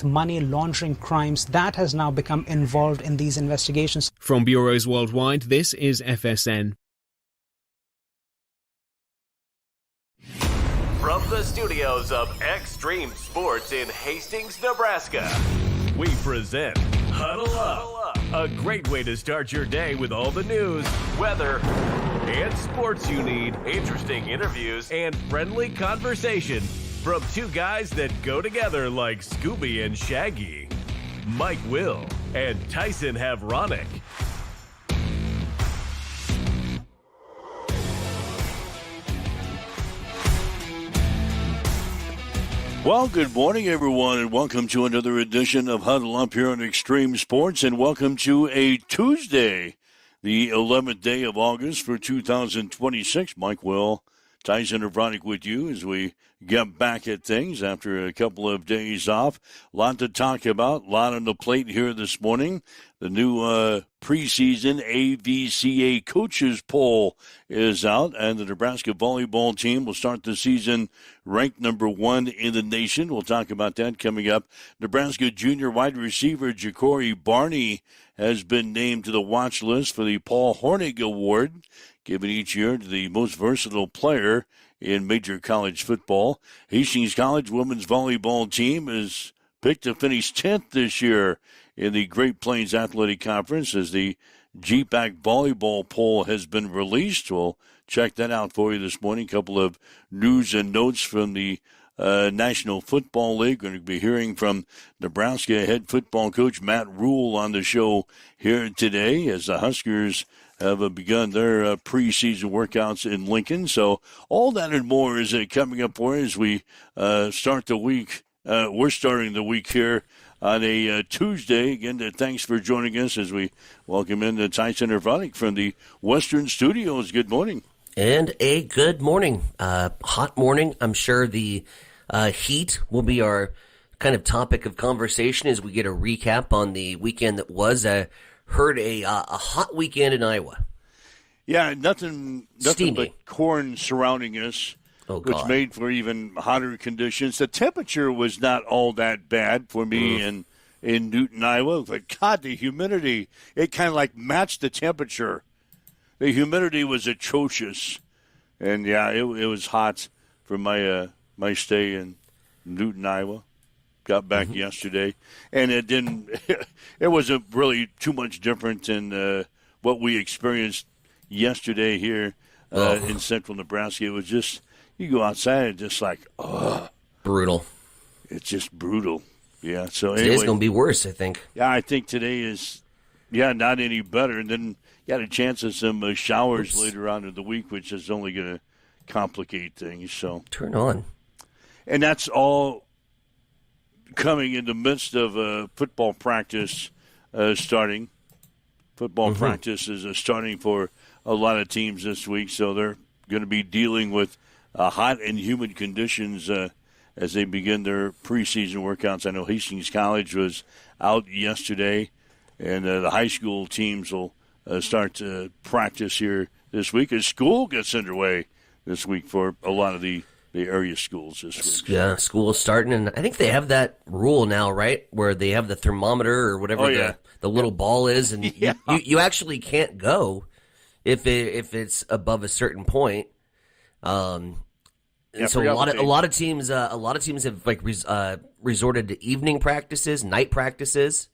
money laundering crimes that has now become involved in these investigations. From bureaus worldwide, this is FSN. From the studios of Extreme Sports in Hastings, Nebraska, we present Huddle Up, a great way to start your day with all the news, weather, and sports you need, interesting interviews, and friendly conversation from two guys that go together like Scooby and Shaggy, Mike Will and Tyson Havronic. Well, good morning, everyone, and welcome to another edition of Huddle Up here on Extreme Sports, and welcome to a Tuesday, the 11th day of August for 2026. Mike Will, Tyson Havronic with you as we get back at things after a couple of days off. A lot to talk about, a lot on the plate here this morning. The new preseason AVCA coaches poll is out, and the Nebraska volleyball team will start the season ranked number 1 in the nation. We'll talk about that coming up. Nebraska junior wide receiver Ja'Cory Barney has been named to the watch list for the Paul Hornig Award, given each year to the most versatile player in major college football. Hastings College women's volleyball team is picked to finish 10th this year in the Great Plains Athletic Conference as the GPAC volleyball poll has been released. We'll check that out for you this morning. A couple of news and notes from the National Football League. Going to be hearing from Nebraska head football coach Matt Rhule on the show here today as the Huskers have begun their preseason workouts in Lincoln. So all that and more is coming up for you as we start the week. We're starting the week here on a Tuesday. Again, thanks for joining us as we welcome in Tyson Havronic from the Western Studios. Good morning. And a good morning. Hot morning. I'm sure the heat will be our kind of topic of conversation as we get a recap on the weekend that was. Heard a hot weekend in Iowa. Yeah, nothing but corn surrounding us, which made for even hotter conditions. The temperature was not all that bad for me in Newton, Iowa. But, God, the humidity, it kind of like matched the temperature. The humidity was atrocious. And, yeah, it was hot for my my stay in Newton, Iowa. Got back yesterday, and it wasn't really too much different than what we experienced yesterday here in central Nebraska. It was just, you go outside and just like, brutal. It's just brutal. Yeah, so anyway. Today's going to be worse, I think. Yeah, I think today is, not any better. And then got a chance of some showers later on in the week, which is only going to complicate things. So turn on. And that's all coming in the midst of football practice starting. Football practice is starting for a lot of teams this week, so they're going to be dealing with hot and humid conditions as they begin their preseason workouts. I know Hastings College was out yesterday, and the high school teams will start to practice here this week as school gets underway this week for a lot of the area schools this week. Yeah, school's starting, and I think they have that rule now, right, where they have the thermometer or whatever the little ball is, and you actually can't go if it's above a certain point. And so a lot of teams have like resorted to evening practices, night practices,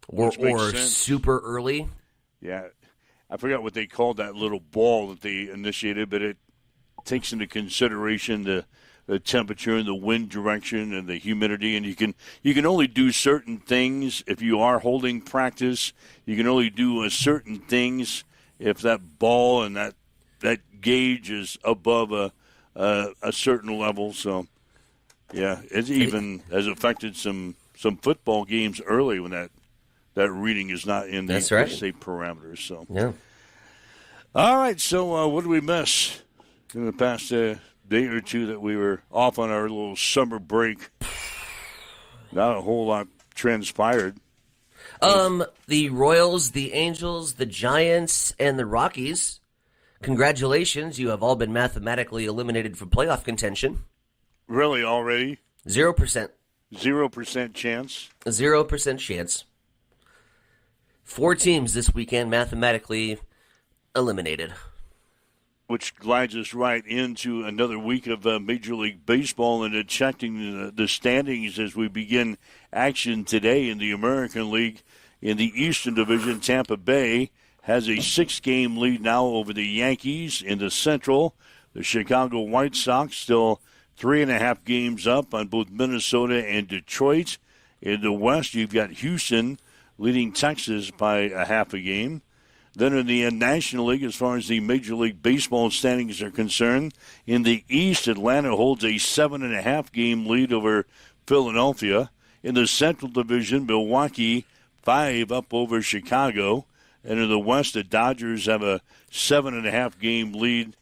or super early. Yeah, I forgot what they called that little ball that they initiated, but it takes into consideration the temperature and the wind direction and the humidity, and you can only do certain things if you are holding practice. You can only do certain things if that ball and that gauge is above a certain level. So, yeah, it even has affected some football games early when that reading is not in the safe parameters. So, yeah. All right. So, what did we miss in the past day or two that we were off on our little summer break? Not a whole lot transpired. The Royals, the Angels, the Giants, and the Rockies, congratulations. You have all been mathematically eliminated from playoff contention. Really, already? 0%. 0% chance. 0% chance. 4 teams this weekend mathematically eliminated. Which glides us right into another week of Major League Baseball and checking the standings as we begin action today in the American League. In the Eastern Division, Tampa Bay has a 6-game lead now over the Yankees. In the Central, the Chicago White Sox still 3.5 games up on both Minnesota and Detroit. In the West, you've got Houston leading Texas by a half a game. Then in the National League, as far as the Major League Baseball standings are concerned, in the East, Atlanta holds a 7.5 game lead over Philadelphia. In the Central Division, Milwaukee 5 up over Chicago. And in the West, the Dodgers have a 7.5 game lead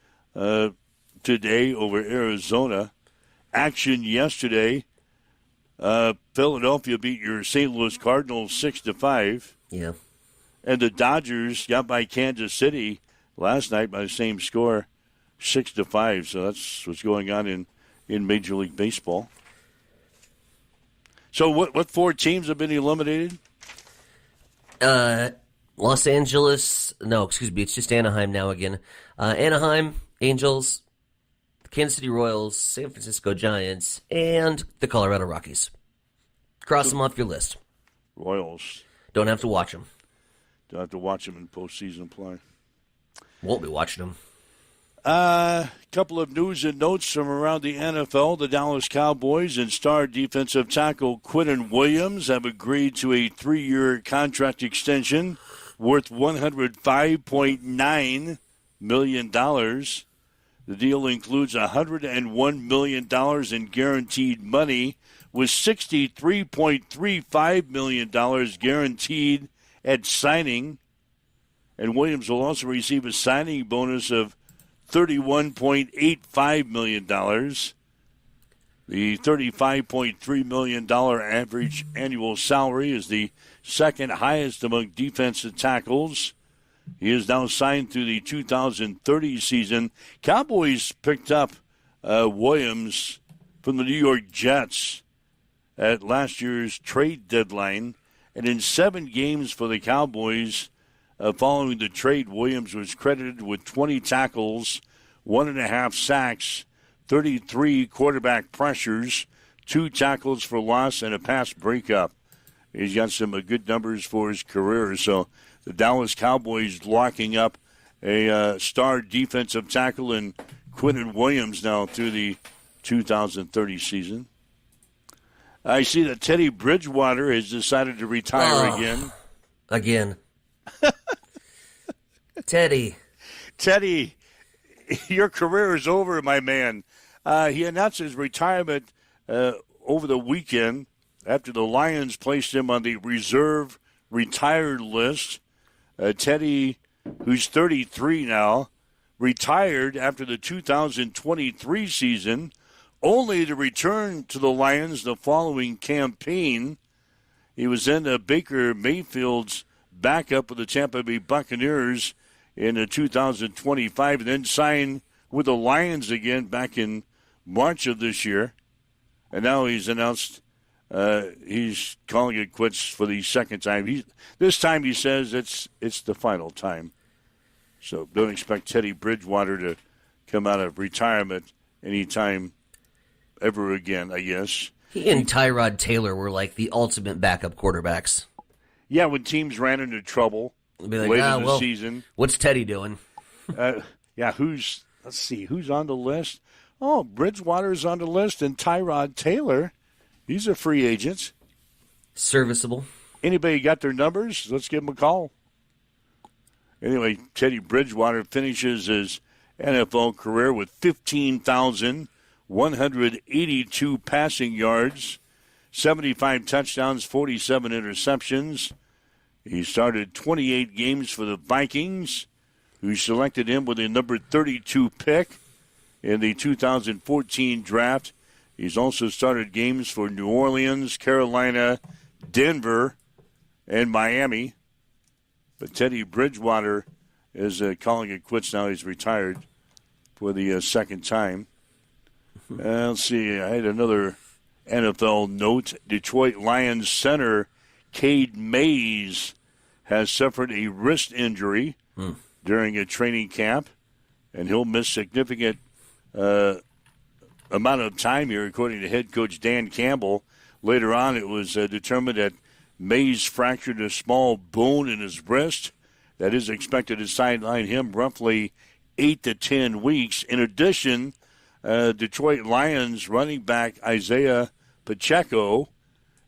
today over Arizona. Action yesterday, Philadelphia beat your St. Louis Cardinals 6-5. Yeah. And the Dodgers got by Kansas City last night by the same score, 6-5. So that's what's going on in Major League Baseball. So what 4 teams have been eliminated? Los Angeles. No, excuse me. It's just Anaheim now again. Anaheim, Angels, Kansas City Royals, San Francisco Giants, and the Colorado Rockies. Cross them off your list. Royals. Don't have to watch them. Don't have to watch them in postseason play. Won't be watching them. Couple of news and notes from around the NFL. The Dallas Cowboys and star defensive tackle Quinnen Williams have agreed to a 3-year contract extension worth $105.9 million. The deal includes $101 million in guaranteed money, with $63.35 million guaranteed at signing. And Williams will also receive a signing bonus of $31.85 million. The $35.3 million average annual salary is the second highest among defensive tackles. He is now signed through the 2030 season. Cowboys picked up Williams from the New York Jets at last year's trade deadline. And in 7 games for the Cowboys following the trade, Williams was credited with 20 tackles, 1.5 sacks, 33 quarterback pressures, 2 tackles for loss, and a pass breakup. He's got some good numbers for his career. So the Dallas Cowboys locking up a star defensive tackle in Quinnen Williams now through the 2030 season. I see that Teddy Bridgewater has decided to retire again. Again. Teddy, your career is over, my man. He announced his retirement over the weekend after the Lions placed him on the reserve retired list. Teddy, who's 33 now, retired after the 2023 season, only to return to the Lions the following campaign. He was then Baker Mayfield's backup with the Tampa Bay Buccaneers in 2025, and then signed with the Lions again back in March of this year. And now he's announced he's calling it quits for the second time. This time he says it's the final time. So don't expect Teddy Bridgewater to come out of retirement anytime ever again, I guess. He and Tyrod Taylor were like the ultimate backup quarterbacks. Yeah, when teams ran into trouble Like, late in the season. What's Teddy doing? Let's see, who's on the list? Oh, Bridgewater's on the list, and Tyrod Taylor, he's a free agent. Serviceable. Anybody got their numbers? Let's give them a call. Anyway, Teddy Bridgewater finishes his NFL career with 15,182 passing yards, 75 touchdowns, 47 interceptions. He started 28 games for the Vikings, who selected him with a number 32 pick in the 2014 draft. He's also started games for New Orleans, Carolina, Denver, and Miami. But Teddy Bridgewater is calling it quits now. He's retired for the second time. Let's see. I had another NFL note, Detroit Lions center Cade Mays has suffered a wrist injury during a training camp, and he'll miss significant amount of time here, according to head coach Dan Campbell. Later on, it was determined that Mays fractured a small bone in his wrist that is expected to sideline him roughly 8 to 10 weeks. In addition, Detroit Lions running back Isaiah Pacheco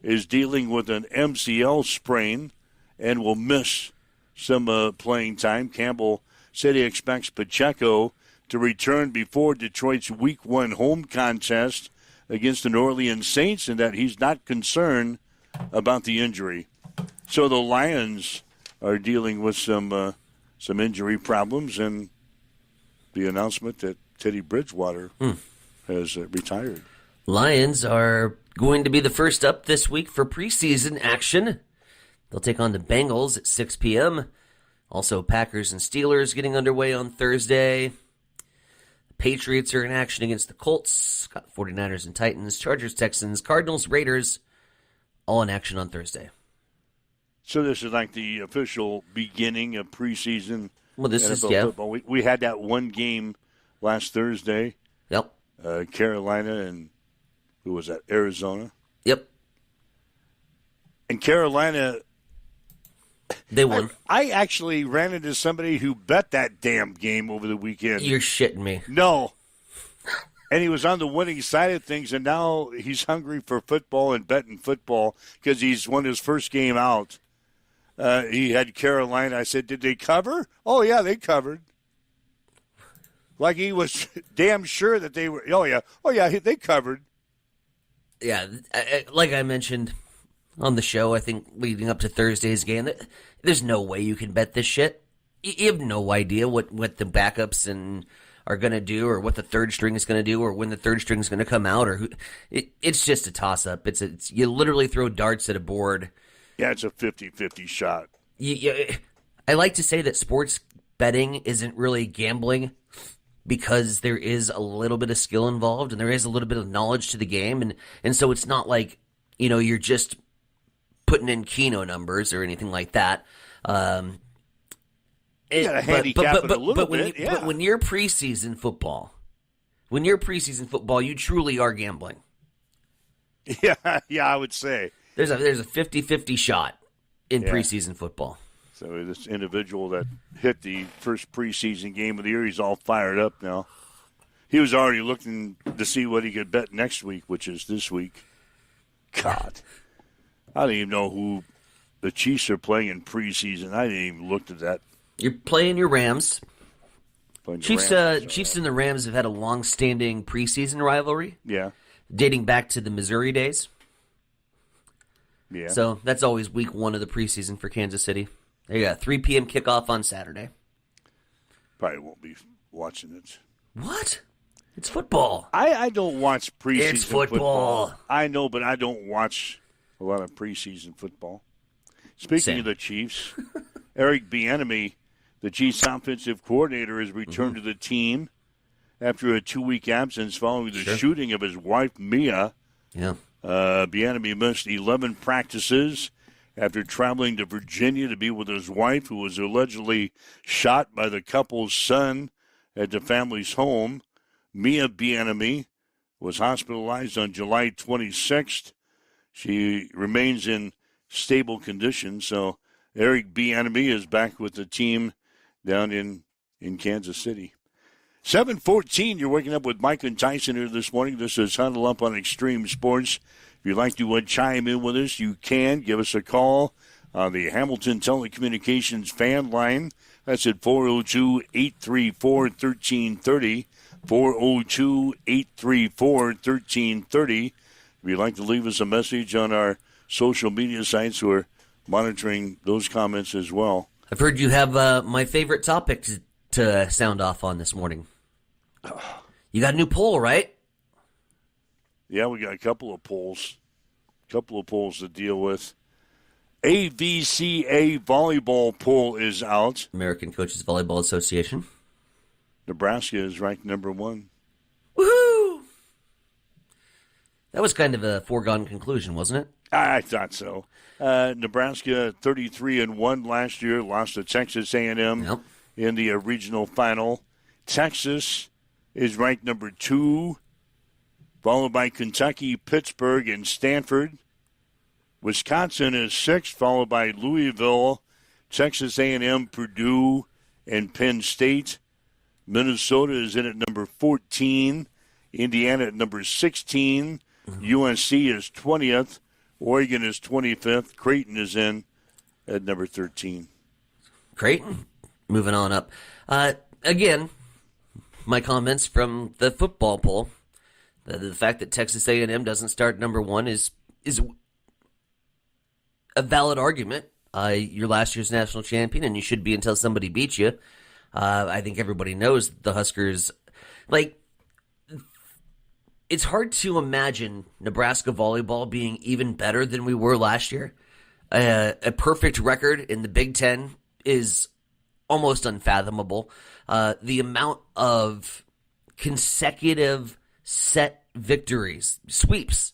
is dealing with an MCL sprain and will miss some playing time. Campbell said he expects Pacheco to return before Detroit's Week 1 home contest against the New Orleans Saints, and that he's not concerned about the injury. So the Lions are dealing with some injury problems, and the announcement that Teddy Bridgewater has retired. Lions are going to be the first up this week for preseason action. They'll take on the Bengals at 6 p.m. Also, Packers and Steelers getting underway on Thursday. The Patriots are in action against the Colts. Got 49ers and Titans, Chargers, Texans, Cardinals, Raiders, all in action on Thursday. So this is like the official beginning of preseason. Well, this NFL is football. We had that one game last Thursday. Yep. Carolina and who was that? Arizona. Yep. And Carolina, they won. I actually ran into somebody who bet that damn game over the weekend. You're shitting me. No. And he was on the winning side of things, and now he's hungry for football and betting football because he's won his first game out. He had Carolina. I said, did they cover? Oh, yeah, they covered. Like he was damn sure that they were. Oh, yeah, they covered. Yeah, like I mentioned on the show, I think leading up to Thursday's game, there's no way you can bet this shit. You have no idea what the backups are going to do, or what the third string is going to do, or when the third string is going to come out, or who. It's just a toss-up. It's you literally throw darts at a board. Yeah, it's a 50-50 shot. I like to say that sports betting isn't really gambling because there is a little bit of skill involved and there is a little bit of knowledge to the game. And so it's not like, you're just putting in Keno numbers or anything like that. You gotta handicap it a little bit. But when you're preseason football, you truly are gambling. Yeah, I would say. There's a 50-50 shot in preseason football. So this individual that hit the first preseason game of the year, he's all fired up now. He was already looking to see what he could bet next week, which is this week. God. I don't even know who the Chiefs are playing in preseason. I didn't even look at that. You're playing your Rams. Chiefs Rams. And the Rams have had a long-standing preseason rivalry. Yeah. Dating back to the Missouri days. Yeah. So that's always week 1 of the preseason for Kansas City. They got 3 p.m. kickoff on Saturday. Probably won't be watching it. What? It's football. I don't watch preseason It's football. I know, but I don't watch a lot of preseason football. Speaking Same. of the Chiefs, Eric Bieniemy, the Chiefs offensive coordinator, has returned to the team after a 2-week absence following the shooting of his wife, Mia. Yeah. Bieniemy missed 11 practices after traveling to Virginia to be with his wife, who was allegedly shot by the couple's son at the family's home. Mia Bieniemy was hospitalized on July 26th. She remains in stable condition, so Eric Bieniemy is back with the team down in Kansas City. 7:14, you're waking up with Mike and Tyson here this morning. This is Huddle Up on Extreme Sports. If you'd like to chime in with us, you can. Give us a call on the Hamilton Telecommunications fan line. That's at 402-834-1330, 402-834-1330. If you'd like to leave us a message on our social media sites, we're monitoring those comments as well. I've heard you have my favorite topic to sound off on this morning. You got a new poll, right? Yeah, we got a couple of polls to deal with. AVCA volleyball poll is out. American Coaches Volleyball Association. Nebraska is ranked number 1. Woohoo! That was kind of a foregone conclusion, wasn't it? I thought so. Nebraska 33-1 last year, lost to Texas A&M in the regional final. Texas is ranked number 2, followed by Kentucky, Pittsburgh, and Stanford. Wisconsin is 6th, followed by Louisville, Texas A&M, Purdue, and Penn State. Minnesota is in at number 14. Indiana at number 16. UNC is 20th. Oregon is 25th. Creighton is in at number 13. Creighton, moving on up. Again, my comments from the football poll. The fact that Texas A&M doesn't start number 1 is a valid argument. You're last year's national champion, and you should be until somebody beats you. I think everybody knows the Huskers. It's hard to imagine Nebraska volleyball being even better than we were last year. A perfect record in the Big Ten is almost unfathomable. The amount of consecutive set victories, sweeps,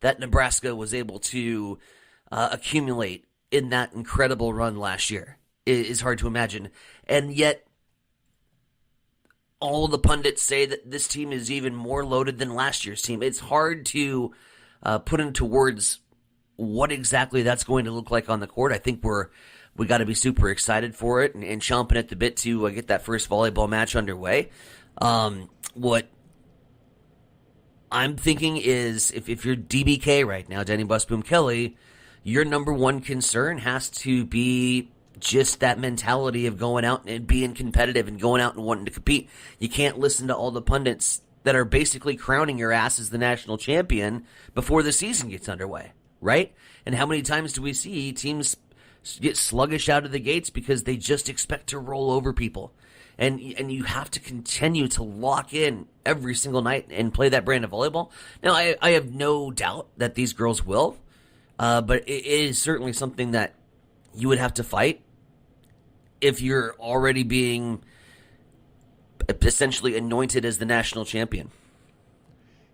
that Nebraska was able to accumulate in that incredible run last year is hard to imagine. And yet, all the pundits say that this team is even more loaded than last year's team. It's hard to put into words what exactly that's going to look like on the court. I think we got to be super excited for it and chomping at the bit to get that first volleyball match underway. What I'm thinking is if you're DBK right now, Danny Busboom Kelly, your number one concern has to be just that mentality of going out and being competitive and going out and wanting to compete. You can't listen to all the pundits that are basically crowning your ass as the national champion before the season gets underway, right? And how many times do we see teams get sluggish out of the gates because they just expect to roll over people? And you have to continue to lock in every single night and play that brand of volleyball. Now, I have no doubt that these girls will, but it is certainly something that you would have to fight if you're already being essentially anointed as the national champion.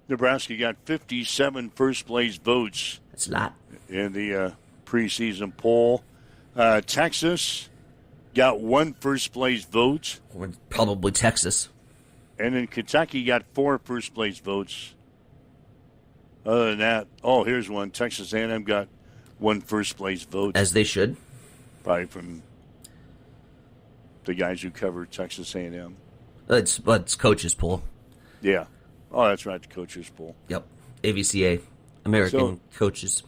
Nebraska got 57 first-place votes. That's a lot. In the preseason poll. Texas got 1 first-place vote. Or probably Texas. And then Kentucky got 4 first-place votes. Other than that, here's one. Texas A&M got 1 first-place vote. As they should. Probably from the guys who cover Texas A&M. It's coaches poll. Yeah. Oh, that's right, the coaches poll. Yep. AVCA, American coaches.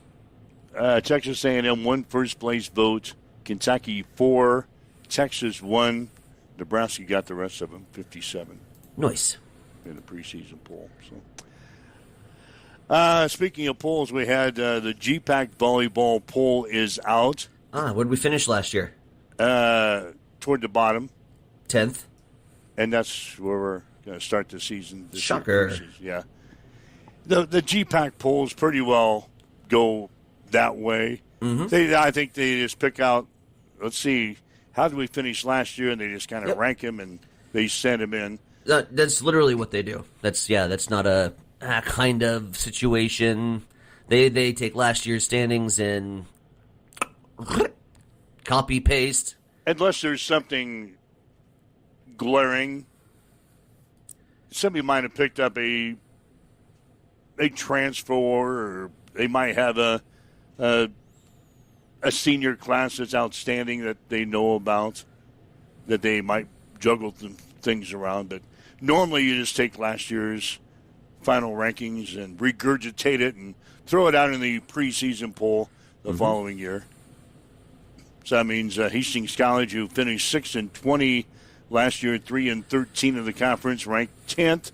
Texas A&M 1 first-place vote. Kentucky 4. Texas 1. Nebraska got the rest of them, 57. Nice. In the preseason poll. So, speaking of polls, we had the GPAC volleyball poll is out. Where did we finish last year? Toward the bottom. 10th. And that's where we're going to start the season. Shocker. Yeah. The GPAC polls pretty well go that way. Mm-hmm. I think they just pick out, let's see, how did we finish last year? And they just kind of rank them and they send them in. That's literally what they do. That's not a kind of situation. They take last year's standings and copy paste. Unless there's something glaring. Somebody might have picked up a transfer, or they might have a senior class that's outstanding that they know about, that they might juggle things around. But normally you just take last year's final rankings and regurgitate it and throw it out in the preseason poll the following year. So that means Hastings College, who finished 6-20 last year, 3-13 in the conference, ranked 10th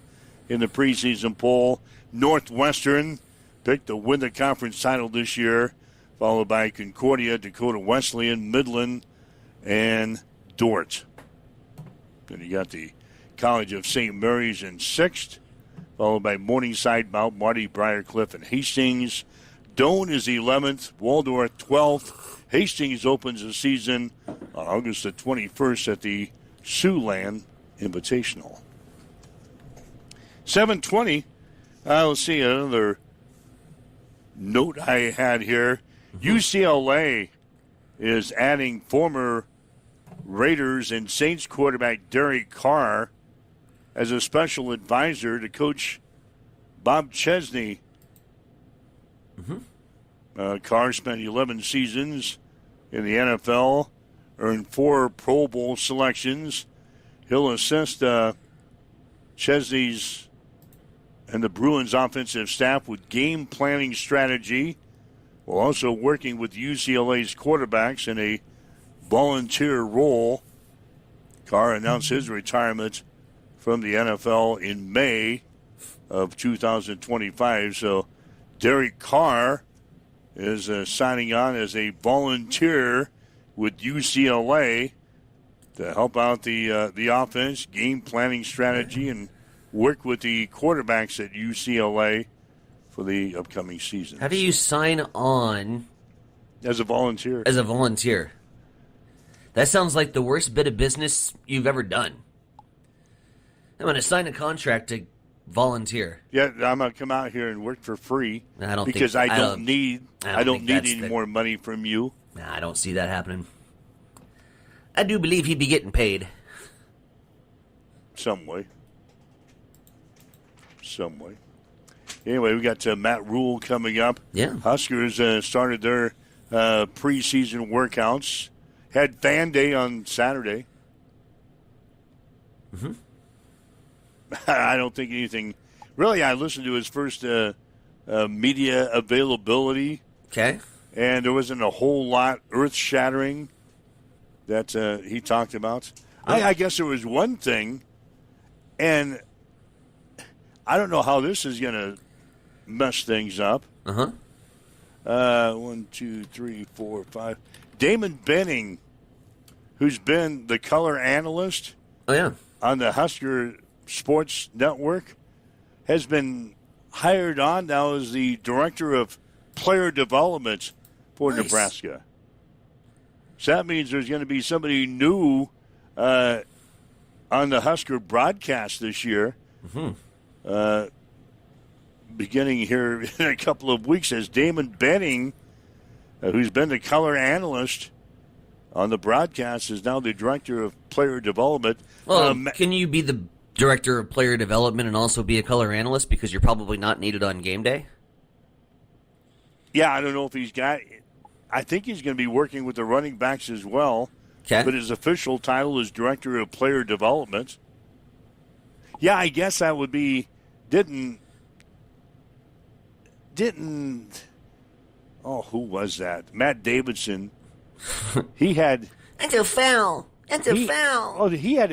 in the preseason poll. Northwestern picked to win the conference title this year, followed by Concordia, Dakota Wesleyan, Midland, and Dordt. Then you got the College of St. Mary's in 6th, followed by Morningside, Mount Marty, Briarcliff, and Hastings. Doane is 11th, Waldorf 12th. Hastings opens the season on August the 21st at the Siouxland Invitational. 7:20. Let's see, another note I had here. UCLA is adding former Raiders and Saints quarterback Derek Carr as a special advisor to Coach Bob Chesney. Carr spent 11 seasons in the NFL, earned 4 Pro Bowl selections. He'll assist Chesney's and the Bruins offensive staff with game planning strategy, while also working with UCLA's quarterbacks in a volunteer role. Carr announced his retirement from the NFL in May of 2025. So Derek Carr is signing on as a volunteer with UCLA to help out the offense, game planning strategy, and work with the quarterbacks at UCLA for the upcoming season. How do you sign on as a volunteer? As a volunteer. That sounds like the worst bit of business you've ever done. I'm going to sign a contract to volunteer. Yeah, I'm going to come out here and work for free I don't need any more money from you. Nah, I don't see that happening. I do believe he'd be getting paid. Some way. Anyway, we got Matt Rule coming up. Yeah. Huskers started their preseason workouts. Had fan day on Saturday. I don't think anything. Really, I listened to his first media availability. Okay. And there wasn't a whole lot earth-shattering that he talked about. I guess there was one thing, and I don't know how this is going to mess things up. 1, 2, 3, 4, 5. Damon Benning, who's been the color analyst on the Husker Sports Network, has been hired on now as the director of player development for Nebraska. So that means there's going to be somebody new on the Husker broadcast this year. Beginning here in a couple of weeks, as Damon Benning, who's been the color analyst on the broadcast, is now the director of player development. Well, can you be the director of player development and also be a color analyst, because you're probably not needed on game day? Yeah, I don't know if he's got. I think he's going to be working with the running backs as well. Okay. But his official title is director of player development. Yeah, I guess that would be didn't. Oh, who was that? Matt Davidson. He had. It's a foul. Oh, he had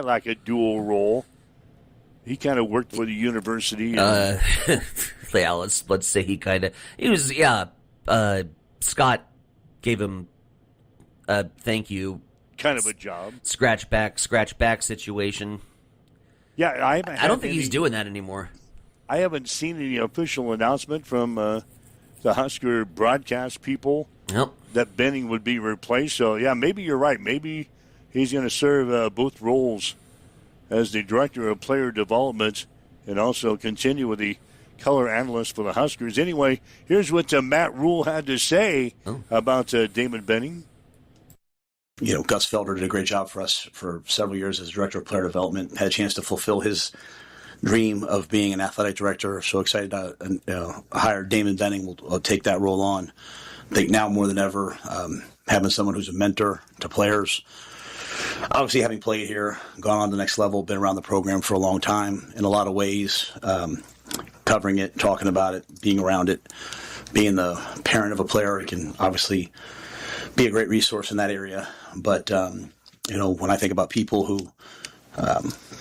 like a dual role. He kind of worked for the university. Yeah, let's say he was. Scott gave him a thank you. Kind of a job. Scratch back situation. Yeah, I don't think he's doing that anymore. I haven't seen any official announcement from the Husker broadcast people that Benning would be replaced. So, yeah, maybe you're right. Maybe he's going to serve both roles as the director of player development and also continue with the color analyst for the Huskers. Anyway, here's what Matt Rule had to say about Damon Benning. You know, Gus Felder did a great job for us for several years as director of player development. Had a chance to fulfill his dream of being an athletic director. So excited to hire Damon Benning. Will take that role on. I think now more than ever, having someone who's a mentor to players. Obviously, having played here, gone on to the next level, been around the program for a long time in a lot of ways, covering it, talking about it, being around it, being the parent of a player, it can obviously be a great resource in that area. But, when I think about people who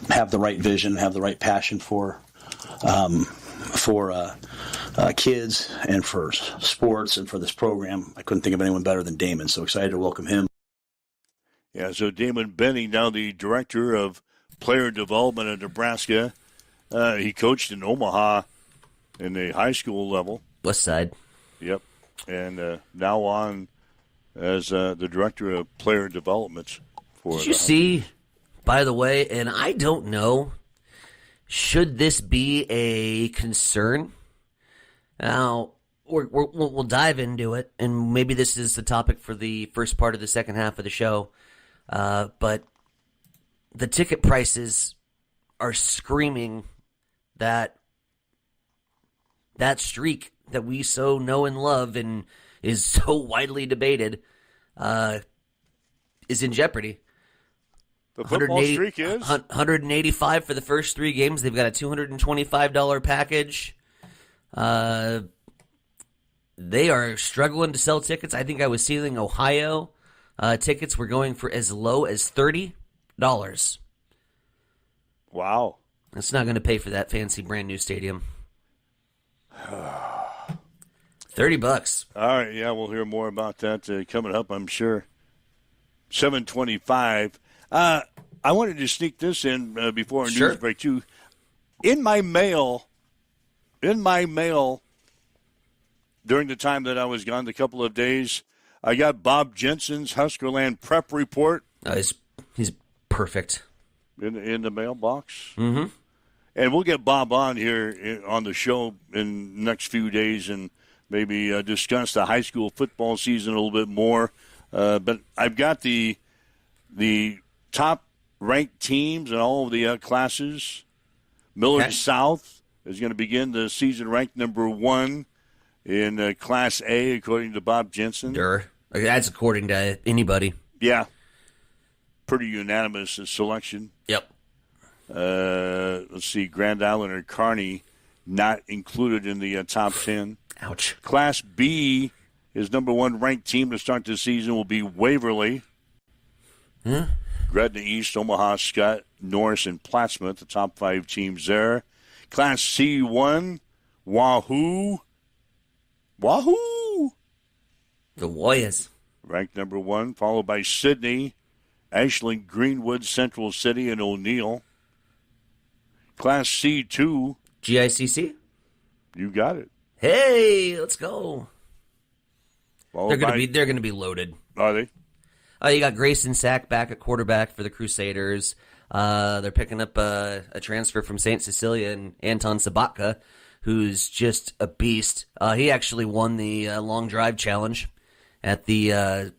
have the right vision, have the right passion for kids and for sports and for this program, I couldn't think of anyone better than Damon. So excited to welcome him. Yeah, so Damon Benning, now the director of player development at Nebraska. He coached in Omaha in the high school level. West Side. Yep. And now on as the director of player development. Did you see, by the way, and I don't know, should this be a concern? Now, we'll dive into it, and maybe this is the topic for the first part of the second half of the show. But the ticket prices are screaming that streak that we so know and love and is so widely debated is in jeopardy. The football streak is 185 for the first 3 games. They've got a $225 package. They are struggling to sell tickets. I think I was seeing Ohio tickets were going for as low as $30. Wow. That's not going to pay for that fancy brand new stadium. $30. All right, yeah, we'll hear more about that coming up, I'm sure. 7:25. I wanted to sneak this in before our news break too. In my mail, during the time that I was gone, the couple of days, I got Bob Jensen's Huskerland Prep Report. He's perfect. In the mailbox. Mm-hmm. And we'll get Bob on here on the show in the next few days and maybe discuss the high school football season a little bit more. But I've got the top-ranked teams in all of the classes. Millard South is going to begin the season ranked number 1 in Class A, according to Bob Jensen. That's according to anybody. Yeah. Pretty unanimous selection. Yep. Let's see, Grand Island or Kearney not included in the top 10. Ouch. Class B, his number 1 ranked team to start the season will be Waverly. Gretna East, Omaha, Scott, Norris, and Plattsmouth, the top 5 teams there. Class C1, Wahoo. The Warriors. Ranked number 1, followed by Sydney, Ashland, Greenwood, Central City, and O'Neill. Class C2. GICC? You got it. Hey, let's go. Followed They're gonna be loaded. Are they? You got Grayson Sack back at quarterback for the Crusaders. They're picking up a transfer from St. Cecilia and Anton Sabatka, who's just a beast. He actually won the long drive challenge at the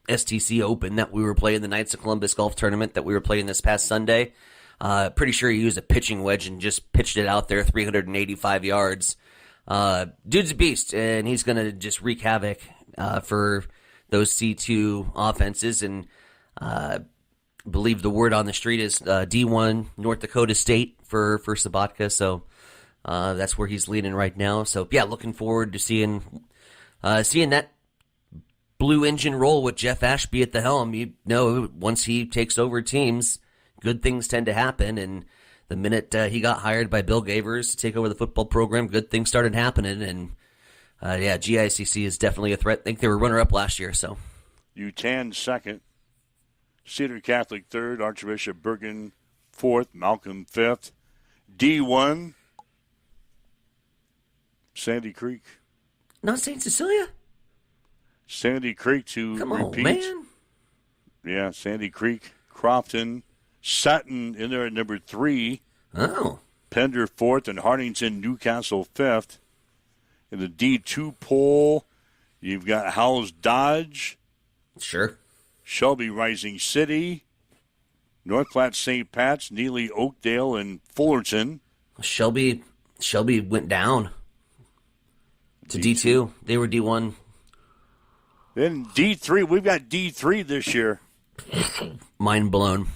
STC Open that we were playing, the Knights of Columbus golf tournament that we were playing this past Sunday. Pretty sure he used a pitching wedge and just pitched it out there 385 yards. Dude's a beast, and he's going to just wreak havoc for those C2 offenses. And believe the word on the street is D1 North Dakota State for Sabatka. So that's where he's leading right now. So, yeah, looking forward to seeing that blue engine roll with Jeff Ashby at the helm. You know, once he takes over teams, good things tend to happen. And the minute he got hired by Bill Gavers to take over the football program, good things started happening. And, GICC is definitely a threat. I think they were runner-up last year. So, UTAN second, Cedar Catholic third, Archbishop Bergen fourth, Malcolm fifth. D1, Sandy Creek. Not St. Cecilia? Sandy Creek to Come repeat. on, man. Yeah, Sandy Creek, Crofton, Sutton in there at number 3. Oh. Pender 4th, and Hartington, Newcastle 5th. In the D2 poll, you've got Howells Dodge. Sure. Shelby Rising City. North Platte St. Pat's, Neely Oakdale, and Fullerton. Shelby went down to D2. They were D1. Then D3, we've got D3 this year. Mind blown.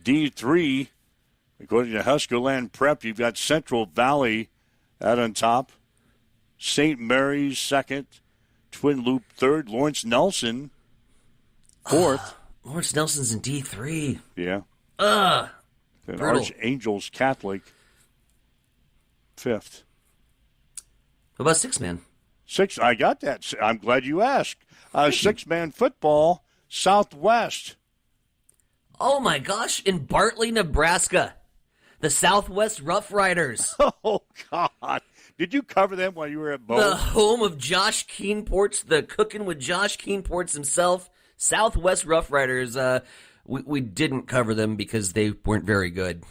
D3, according to Huskerland Prep, you've got Central Valley out on top. St. Mary's second. Twin Loop third. Lawrence Nelson fourth. Lawrence Nelson's in D3. Yeah. Brutal. Archangels Catholic fifth. What about six-man? Six, I got that. I'm glad you asked. Six-man football, Southwest. Oh, my gosh, in Bartley, Nebraska. The Southwest Rough Riders. Oh, God. Did you cover them while you were at Bow? The home of Josh Keenports, the cooking with Josh Keenports himself. Southwest Rough Riders. We didn't cover them because they weren't very good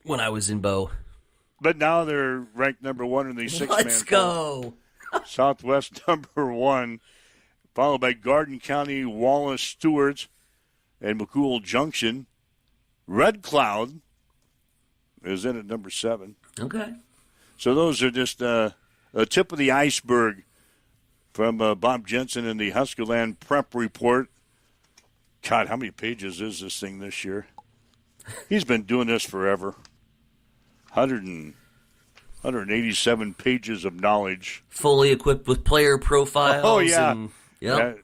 when I was in Bow. But now they're ranked number 1 in the six-man Let's go. Southwest number 1, followed by Garden County, Wallace, Stewart, and McCool Junction. Red Cloud is in at number 7. Okay. So those are just a tip of the iceberg from Bob Jensen in the Huskerland Prep Report. God, how many pages is this thing this year? He's been doing this forever. 187 pages of knowledge. Fully equipped with player profiles. Oh, yeah. Yep.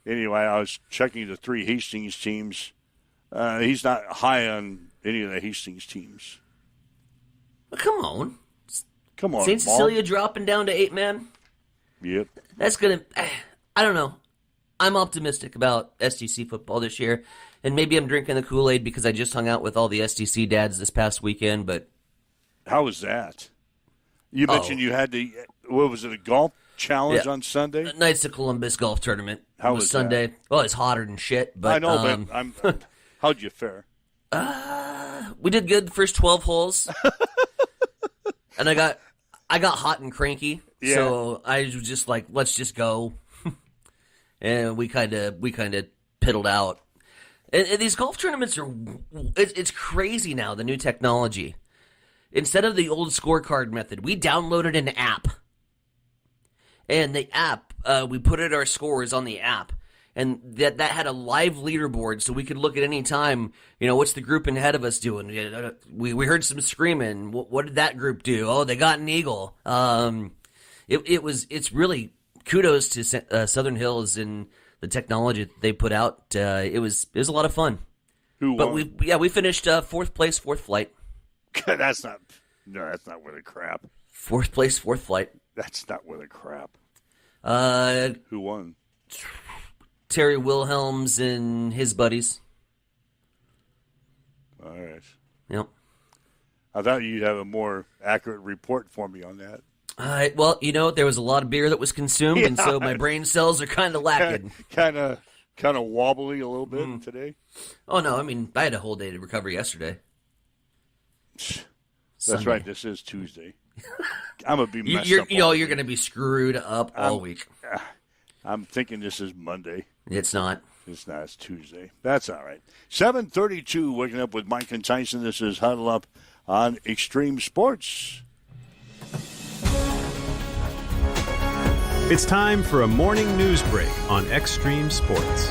Anyway, I was checking the 3 Hastings teams. He's not high on any of the Hastings teams. Come on. Come on, St. Cecilia dropping down to 8-man? Yep. That's going to... I don't know. I'm optimistic about SDC football this year. And maybe I'm drinking the Kool-Aid because I just hung out with all the SDC dads this past weekend, but... How was that? You mentioned you had to... What was it, a golf challenge on Sunday? Knights of Columbus golf tournament. How was Sunday? That? Well, it's hotter than shit, but... I know, but how'd you fare? We did good the first 12 holes. And I got hot and cranky, so I was just like, let's just go. And we kind of piddled out. And these golf tournaments it's crazy now, the new technology. Instead of the old scorecard method, we downloaded an app. And the app, we put our scores on the app. And that had a live leaderboard, so we could look at any time, what's the group ahead of us doing? We heard some screaming. What did that group do? Oh, they got an eagle. It's really kudos to Southern Hills and the technology that they put out. It was a lot of fun. Who won? But we finished 4th place, 4th flight. That's not worth a crap. 4th place, 4th flight. That's not worth a crap. Who won? Terry Wilhelms and his buddies. All right. Yep. I thought you'd have a more accurate report for me on that. Well, there was a lot of beer that was consumed, and so my brain cells are kind of lacking. Kind of wobbly a little bit today. Oh no, I had a whole day to recover yesterday. That's Sunday. right. This is Tuesday. I'm gonna be messed up. You're gonna be screwed up all week. I'm thinking this is Monday. It's not. It's not. It's Tuesday. That's all right. 7:32. Waking up with Mike and Tyson. This is Huddle Up on Extreme Sports. It's time for a morning news break on Extreme Sports.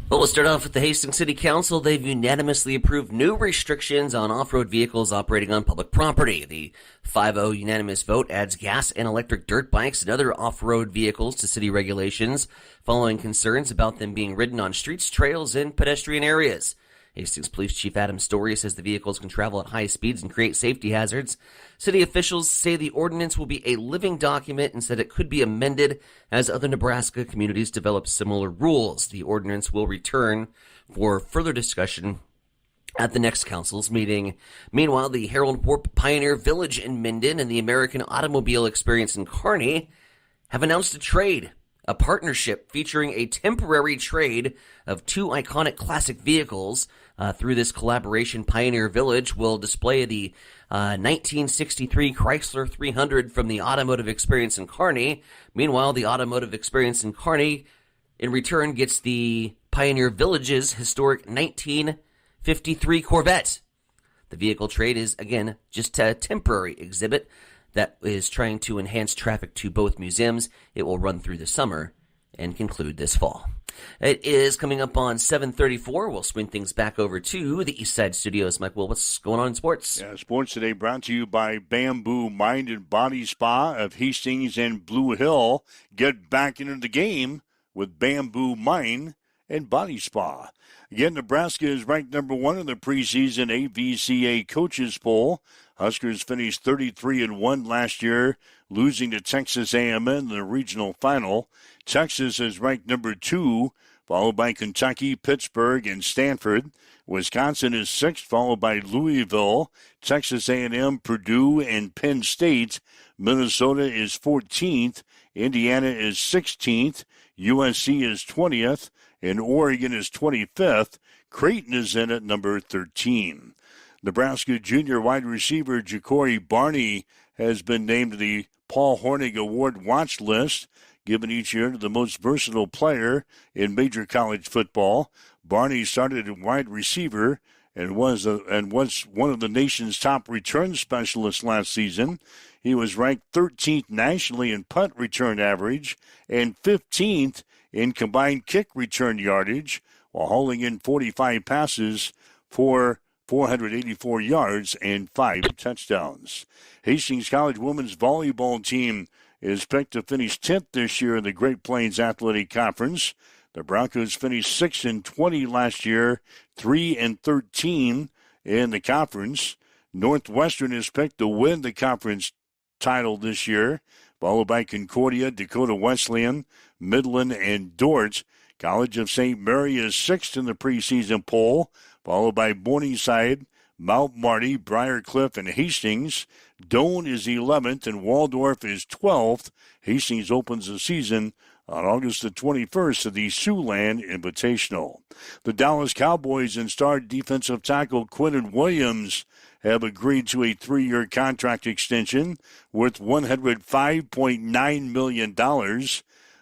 Well, we'll start off with the Hastings City Council. They've unanimously approved new restrictions on off-road vehicles operating on public property. The 5-0 unanimous vote adds gas and electric dirt bikes and other off-road vehicles to city regulations, following concerns about them being ridden on streets, trails, and pedestrian areas. Hastings Police Chief Adam Story says the vehicles can travel at high speeds and create safety hazards. City officials say the ordinance will be a living document and said it could be amended as other Nebraska communities develop similar rules. The ordinance will return for further discussion at the next council's meeting. Meanwhile, the Harold Warp Pioneer Village in Minden and the American Automobile Experience in Kearney have announced a partnership featuring a temporary trade of 2 iconic classic vehicles. Through this collaboration, Pioneer Village will display the 1963 Chrysler 300 from the Automotive Experience in Kearney. Meanwhile, the Automotive Experience in Kearney, in return, gets the Pioneer Village's historic 1953 Corvette. The vehicle trade is, again, just a temporary exhibit that is trying to enhance traffic to both museums. It will run through the summer and conclude this fall. It is coming up on 7:34. We'll swing things back over to the East Side Studios. Mike, well, what's going on in sports? Yeah, sports today brought to you by Bamboo Mind and Body Spa of Hastings and Blue Hill. Get back into the game with Bamboo Mind and Body Spa. Again, Nebraska is ranked number 1 in the preseason AVCA coaches poll. Huskers finished 33-1 last year, losing to Texas A&M in the regional final. Texas is ranked number 2, followed by Kentucky, Pittsburgh, and Stanford. Wisconsin is 6th, followed by Louisville, Texas A&M, Purdue, and Penn State. Minnesota is 14th. Indiana is 16th. USC is 20th. And Oregon is 25th. Creighton is in at number 13. Nebraska junior wide receiver Ja'Cory Barney has been named to the Paul Hornig Award watch list, given each year to the most versatile player in major college football. Barney started at wide receiver and was one of the nation's top return specialists last season. He was ranked 13th nationally in punt return average and 15th in combined kick return yardage, while hauling in 45 passes for 484 yards and 5 touchdowns. Hastings College women's volleyball team is picked to finish 10th this year in the Great Plains Athletic Conference. The Broncos finished 6-20 last year, 3-13 in the conference. Northwestern is picked to win the conference title this year, followed by Concordia, Dakota Wesleyan, Midland, and Dort. College of St. Mary is 6th in the preseason poll, followed by Morningside, Mount Marty, Briarcliff, and Hastings. Doane is 11th, and Waldorf is 12th. Hastings opens the season on August the 21st at the Siouxland Invitational. The Dallas Cowboys and star defensive tackle Quinton Williams have agreed to a 3-year contract extension worth $105.9 million.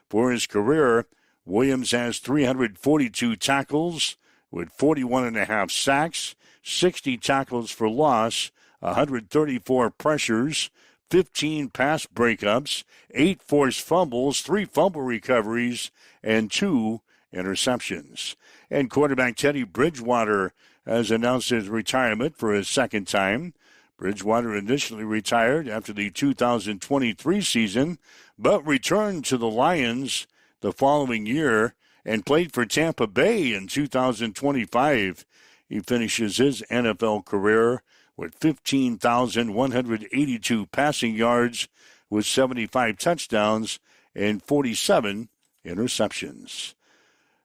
For his career, Williams has 342 tackles with 41.5 sacks, 60 tackles for loss, 134 pressures, 15 pass breakups, 8 forced fumbles, 3 fumble recoveries, and 2 interceptions. And quarterback Teddy Bridgewater has announced his retirement for a second time. Bridgewater initially retired after the 2023 season, but returned to the Lions the following year and played for Tampa Bay in 2025. He finishes his NFL career with 15,182 passing yards with 75 touchdowns and 47 interceptions.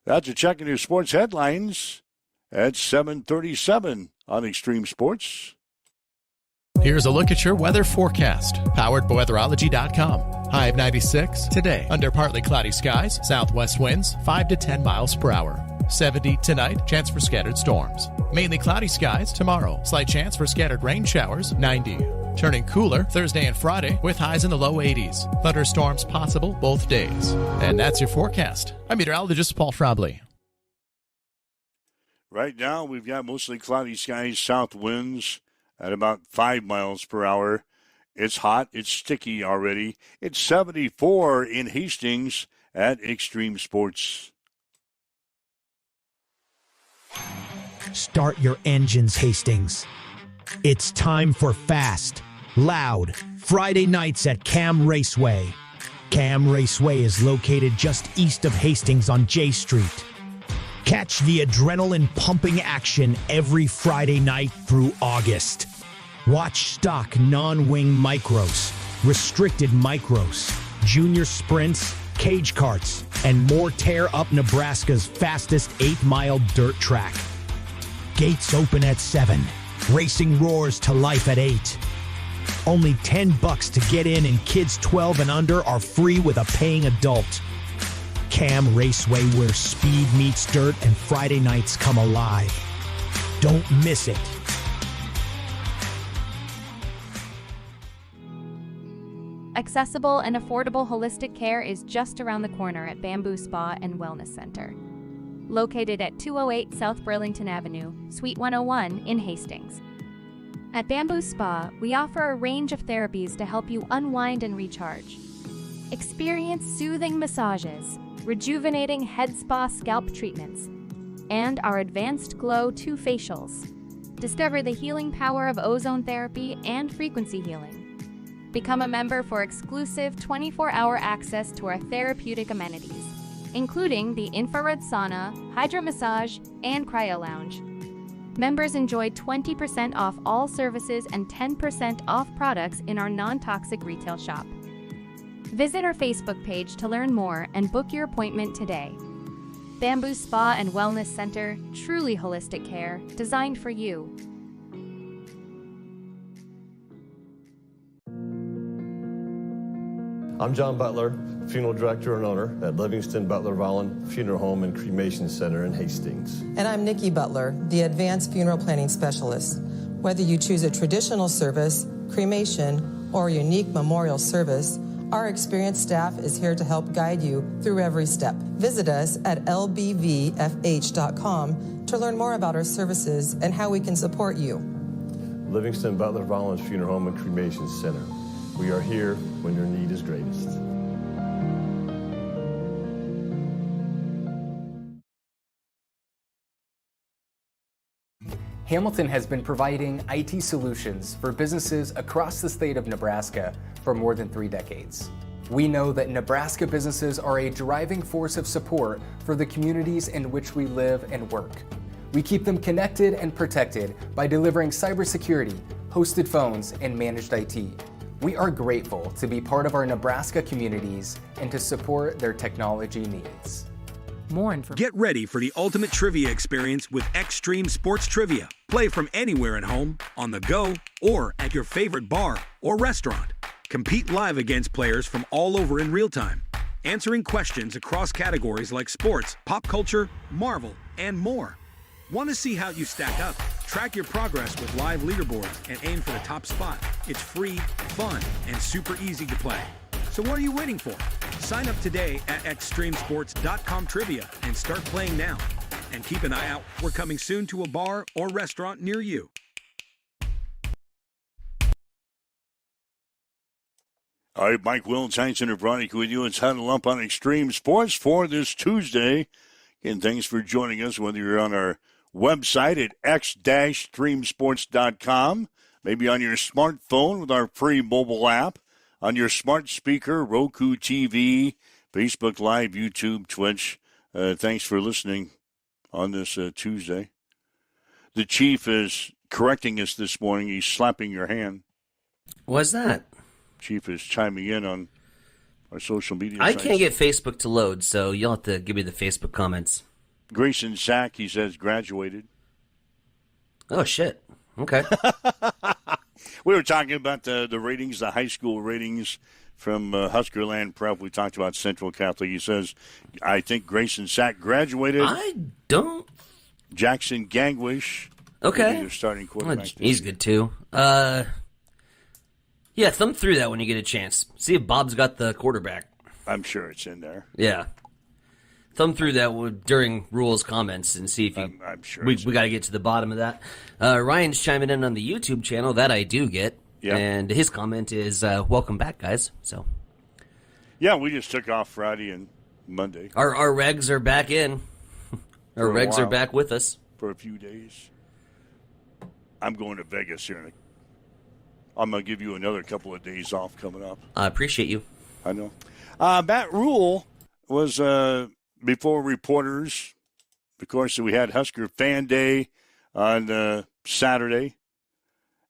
That's a check in your sports headlines at 7:37 on Extreme Sports. Here's a look at your weather forecast, powered by weatherology.com. High of 96 today, under partly cloudy skies, southwest winds 5 to 10 miles per hour. 70 tonight, chance for scattered storms. Mainly cloudy skies tomorrow, slight chance for scattered rain showers, 90. Turning cooler Thursday and Friday with highs in the low 80s. Thunderstorms possible both days. And that's your forecast. I'm meteorologist Paul Schraubly. Right now, we've got mostly cloudy skies, south winds at about 5 miles per hour. It's hot. It's sticky already. It's 74 in Hastings at Extreme Sports. Start your engines, Hastings. It's time for fast, loud Friday nights at Cam Raceway. Cam Raceway is located just east of Hastings on J Street. Catch the adrenaline-pumping action every Friday night through August. Watch stock non-wing micros, restricted micros, junior sprints, cage karts, and more tear up Nebraska's fastest 8-mile dirt track. Gates open at 7. Racing roars to life at 8. Only $10 to get in, and kids 12 and under are free with a paying adult. Cam Raceway, where speed meets dirt and Friday nights come alive. Don't miss it. Accessible and affordable holistic care is just around the corner at Bamboo Spa and Wellness Center. Located at 208 South Burlington Avenue, Suite 101 in Hastings. At Bamboo Spa, we offer a range of therapies to help you unwind and recharge. Experience soothing massages, rejuvenating head spa scalp treatments, and our Advanced Glow 2 facials. Discover the healing power of ozone therapy and frequency healing. Become a member for exclusive 24-hour access to our therapeutic amenities, including the infrared sauna, hydro massage, and cryo lounge. Members enjoy 20% off all services and 10% off products in our non-toxic retail shop. Visit our Facebook page to learn more and book your appointment today. Bamboo Spa and Wellness Center, truly holistic care, designed for you. I'm John Butler, Funeral Director and owner at Livingston Butler Volland Funeral Home and Cremation Center in Hastings. And I'm Nikki Butler, the Advanced Funeral Planning Specialist. Whether you choose a traditional service, cremation, or a unique memorial service, our experienced staff is here to help guide you through every step. Visit us at lbvfh.com to learn more about our services and how we can support you. Livingston Butler Rollins Funeral Home and Cremation Center. We are here when your need is greatest. Hamilton has been providing IT solutions for businesses across the state of Nebraska for more than 3 decades. We know that Nebraska businesses are a driving force of support for the communities in which we live and work. We keep them connected and protected by delivering cybersecurity, hosted phones, and managed IT. We are grateful to be part of our Nebraska communities and to support their technology needs. Get ready for the ultimate trivia experience with Extreme Sports Trivia. Play from anywhere at home, on the go, or at your favorite bar or restaurant. Compete live against players from all over in real time, answering questions across categories like sports, pop culture, Marvel, and more. Want to see how you stack up? Track your progress with live leaderboards and aim for the top spot. It's free, fun, and super easy to play. So what are you waiting for? Sign up today at extremesports.com trivia and start playing now. And keep an eye out. We're coming soon to a bar or restaurant near you. All right, Mike Will, Tyson and Veronica with you. It's Huddle Up on Extreme Sports for this Tuesday. Again, thanks for joining us, whether you're on our website at x-streamsports.com, maybe on your smartphone with our free mobile app, on your smart speaker, Roku TV, Facebook Live, YouTube, Twitch. Thanks for listening on this Tuesday. The Chief is correcting us this morning. He's slapping your hand. What's that? Chief is chiming in on our social media I sites. can't get Facebook to load, so you'll have to give me the Facebook comments. Grayson Sack, he says, graduated. Oh, shit. Okay. We were talking about the ratings, the high school ratings from Huskerland Prep. We talked about Central Catholic. He says, I think Grayson Sack graduated. I don't. Jackson Gangwish. Okay. Your starting quarterback. He's good, too. Yeah, thumb through that when you get a chance. See if Bob's got the quarterback. I'm sure it's in there. Yeah. Thumb through that during Rules comments and see if you... I'm sure. We got to get to the bottom of that. Ryan's chiming in on the YouTube channel. That I do get. Yeah. And his comment is, welcome back, guys. So. Yeah, we just took off Friday and Monday. Our regs are back in. Our regs are back with us. For a few days. I'm going to Vegas here. I'm going to give you another couple of days off coming up. I appreciate you. I know. Matt Rule was... before reporters, of course, we had Husker Fan Day on Saturday,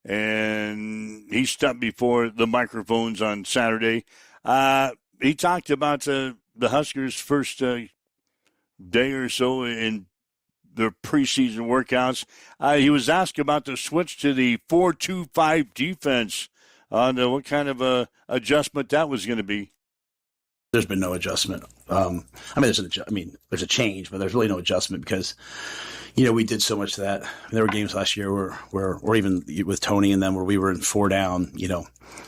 and he stepped before the microphones on Saturday. He talked about the Huskers' first day or so in their preseason workouts. He was asked about the switch to the 4-2-5 defense, on what kind of adjustment that was going to be. There's been no adjustment. There's a change, but there's really no adjustment because, we did so much of that. There were games last year where or even with Tony and them where we were in 4 down,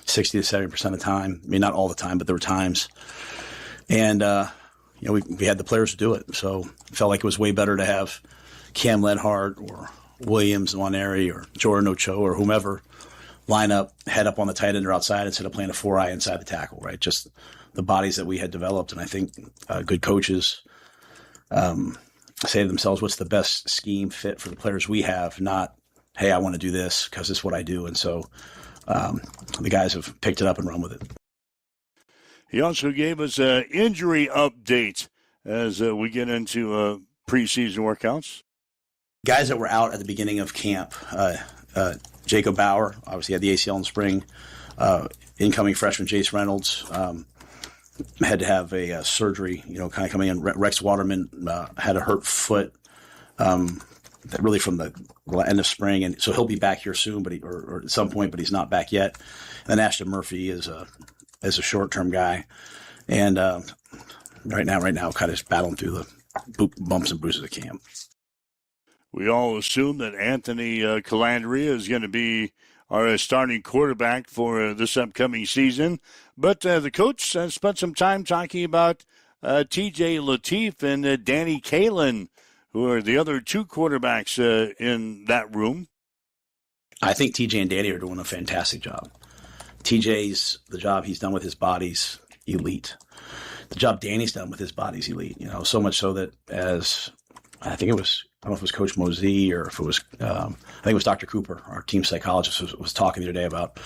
60 to 70% of the time. I mean, not all the time, but there were times. And, we had the players to do it. So it felt like it was way better to have Cam Lenhart or Williams Nwaneri or Jordan Ochoa or whomever line up, head up on the tight end or outside instead of playing a 4-eye inside the tackle, right? Just the bodies that we had developed. And I think good coaches say to themselves, what's the best scheme fit for the players we have, not, hey, I want to do this because it's what I do. And so the guys have picked it up and run with it. He also gave us an injury update as we get into preseason workouts. Guys that were out at the beginning of camp, Jacob Bauer, obviously had the ACL in the spring. Incoming freshman Jace Reynolds had to have a surgery, kind of coming in. Rex Waterman had a hurt foot really from the end of spring, and so he'll be back here soon, but or at some point, but he's not back yet. And then Ashton Murphy is a short-term guy, and right now, kind of just battling through the bumps and bruises of camp. We all assume that Anthony Calandria is going to be our starting quarterback for this upcoming season. But the coach spent some time talking about T.J. Lateef and Danny Kaelin, who are the other two quarterbacks in that room. I think TJ and Danny are doing a fantastic job. TJ's, the job he's done with his body's elite. The job Danny's done with his body's elite. You know, so much so that as I think it was, I don't know if it was Coach Mosey or if it was, I think it was Dr. Cooper, our team psychologist, was talking the other day about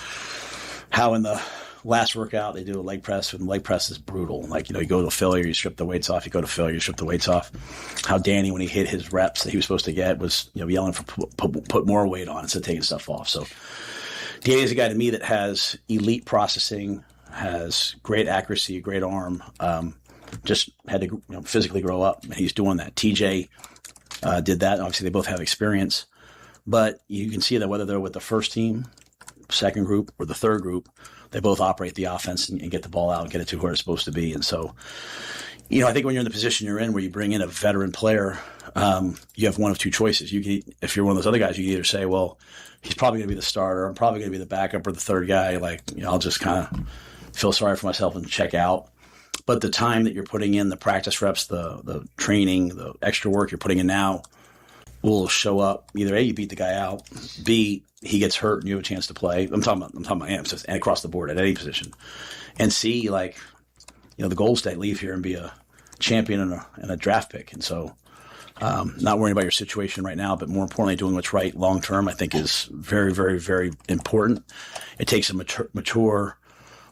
how in the last workout they do a leg press, and the leg press is brutal. Like, you know, you go to failure, you strip the weights off. You go to failure, you strip the weights off. How Danny, when he hit his reps that he was supposed to get, was, you know, yelling for put more weight on instead of taking stuff off. So Danny's a guy to me that has elite processing, has great accuracy, great arm. Just had to, you know, physically grow up, and he's doing that. TJ did that. Obviously, they both have experience, but you can see that whether they're with the first team, second group, or the third group, they both operate the offense and get the ball out and get it to where it's supposed to be. And so, you know, I think when you're in the position you're in where you bring in a veteran player, you have one of two choices. You can, if you're one of those other guys, you can either say, well, he's probably going to be the starter. I'm probably going to be the backup or the third guy. Like, you know, I'll just kind of feel sorry for myself and check out. But the time that you're putting in, the practice reps, the training, the extra work you're putting in now will show up. Either A, you beat the guy out. B, he gets hurt and you have a chance to play. I'm talking about emphasis and across the board at any position. And C, like, you know, the goal is to leave here and be a champion and a draft pick. And so, not worrying about your situation right now, but more importantly, doing what's right long term, I think is very, very, very important. It takes a mature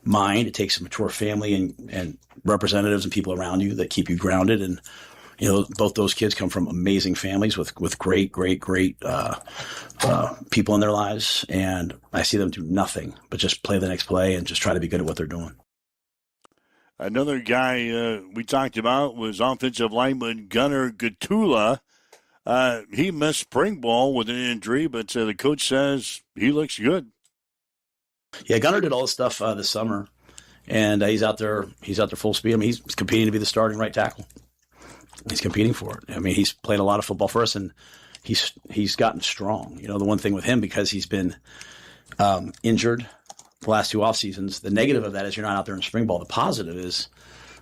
mind. It takes a mature family and representatives and people around you that keep you grounded. And, you know, both those kids come from amazing families with great people in their lives. And I see them do nothing but just play the next play and just try to be good at what they're doing. Another guy we talked about was offensive lineman Gunnar Gatula. He missed spring ball with an injury, but the coach says he looks good. Yeah, Gunnar did all this stuff this summer, and he's out there full speed. I mean, he's competing to be the starting right tackle. He's competing for it. I mean, he's played a lot of football for us, and he's gotten strong. You know, the one thing with him, because he's been injured the last two off seasons, the negative of that is you're not out there in spring ball. The positive is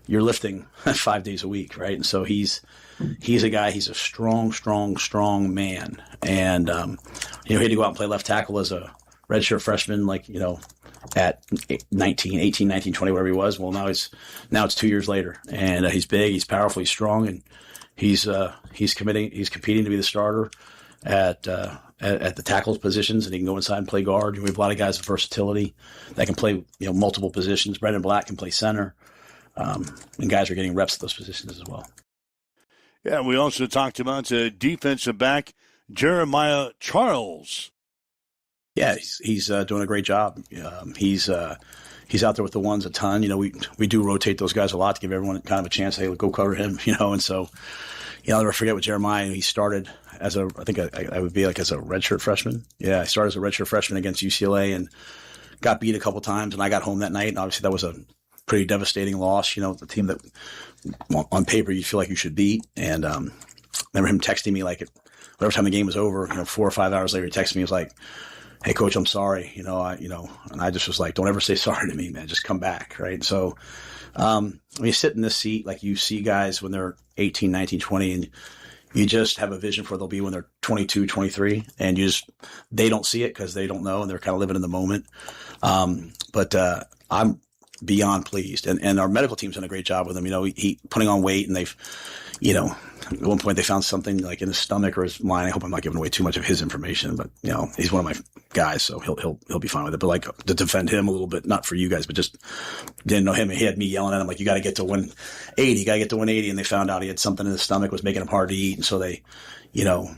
you're lifting 5 days a week, right? And so he's a guy. He's a strong man, and you know, he had to go out and play left tackle as a redshirt freshman, like, you know, at 18, 19, 20, whatever he was. Well, now it's 2 years later, and he's big, he's powerful, he's strong, and he's competing to be the starter at the tackles positions, and he can go inside and play guard. We have a lot of guys with versatility that can play, you know, multiple positions. Brendan Black can play center, and guys are getting reps at those positions as well. Yeah, we also talked about defensive back Jeremiah Charles. Yeah, he's doing a great job. He's out there with the ones a ton. You know, we do rotate those guys a lot to give everyone kind of a chance. Hey, go cover him. You know, and so, you know, I'll never forget with Jeremiah. He started as I think I would be like as a redshirt freshman. Yeah, I started as a redshirt freshman against UCLA and got beat a couple times. And I got home that night, and obviously that was a pretty devastating loss. You know, the team that on paper you feel like you should beat. And remember him texting me like whatever time the game was over. You know, 4 or 5 hours later, he texted me. He was like, "Hey, coach, I'm sorry." And I just was like, "Don't ever say sorry to me, man. Just come back." Right. So, when you sit in this seat, like you see guys when they're 18, 19, 20, and you just have a vision for they'll be when they're 22, 23, and they don't see it because they don't know and they're kind of living in the moment. But I'm beyond pleased. And our medical team's done a great job with him. You know, he putting on weight, and they've, you know, at one point they found something like in his stomach or his mind. I hope I'm not giving away too much of his information, but you know, he's one of my guys, so he'll be fine with it. But like to defend him a little bit, not for you guys, but just didn't know him. He had me yelling at him like, "You got to get to 180, you got to get to 180," and they found out he had something in his stomach was making him hard to eat, and so they, you know,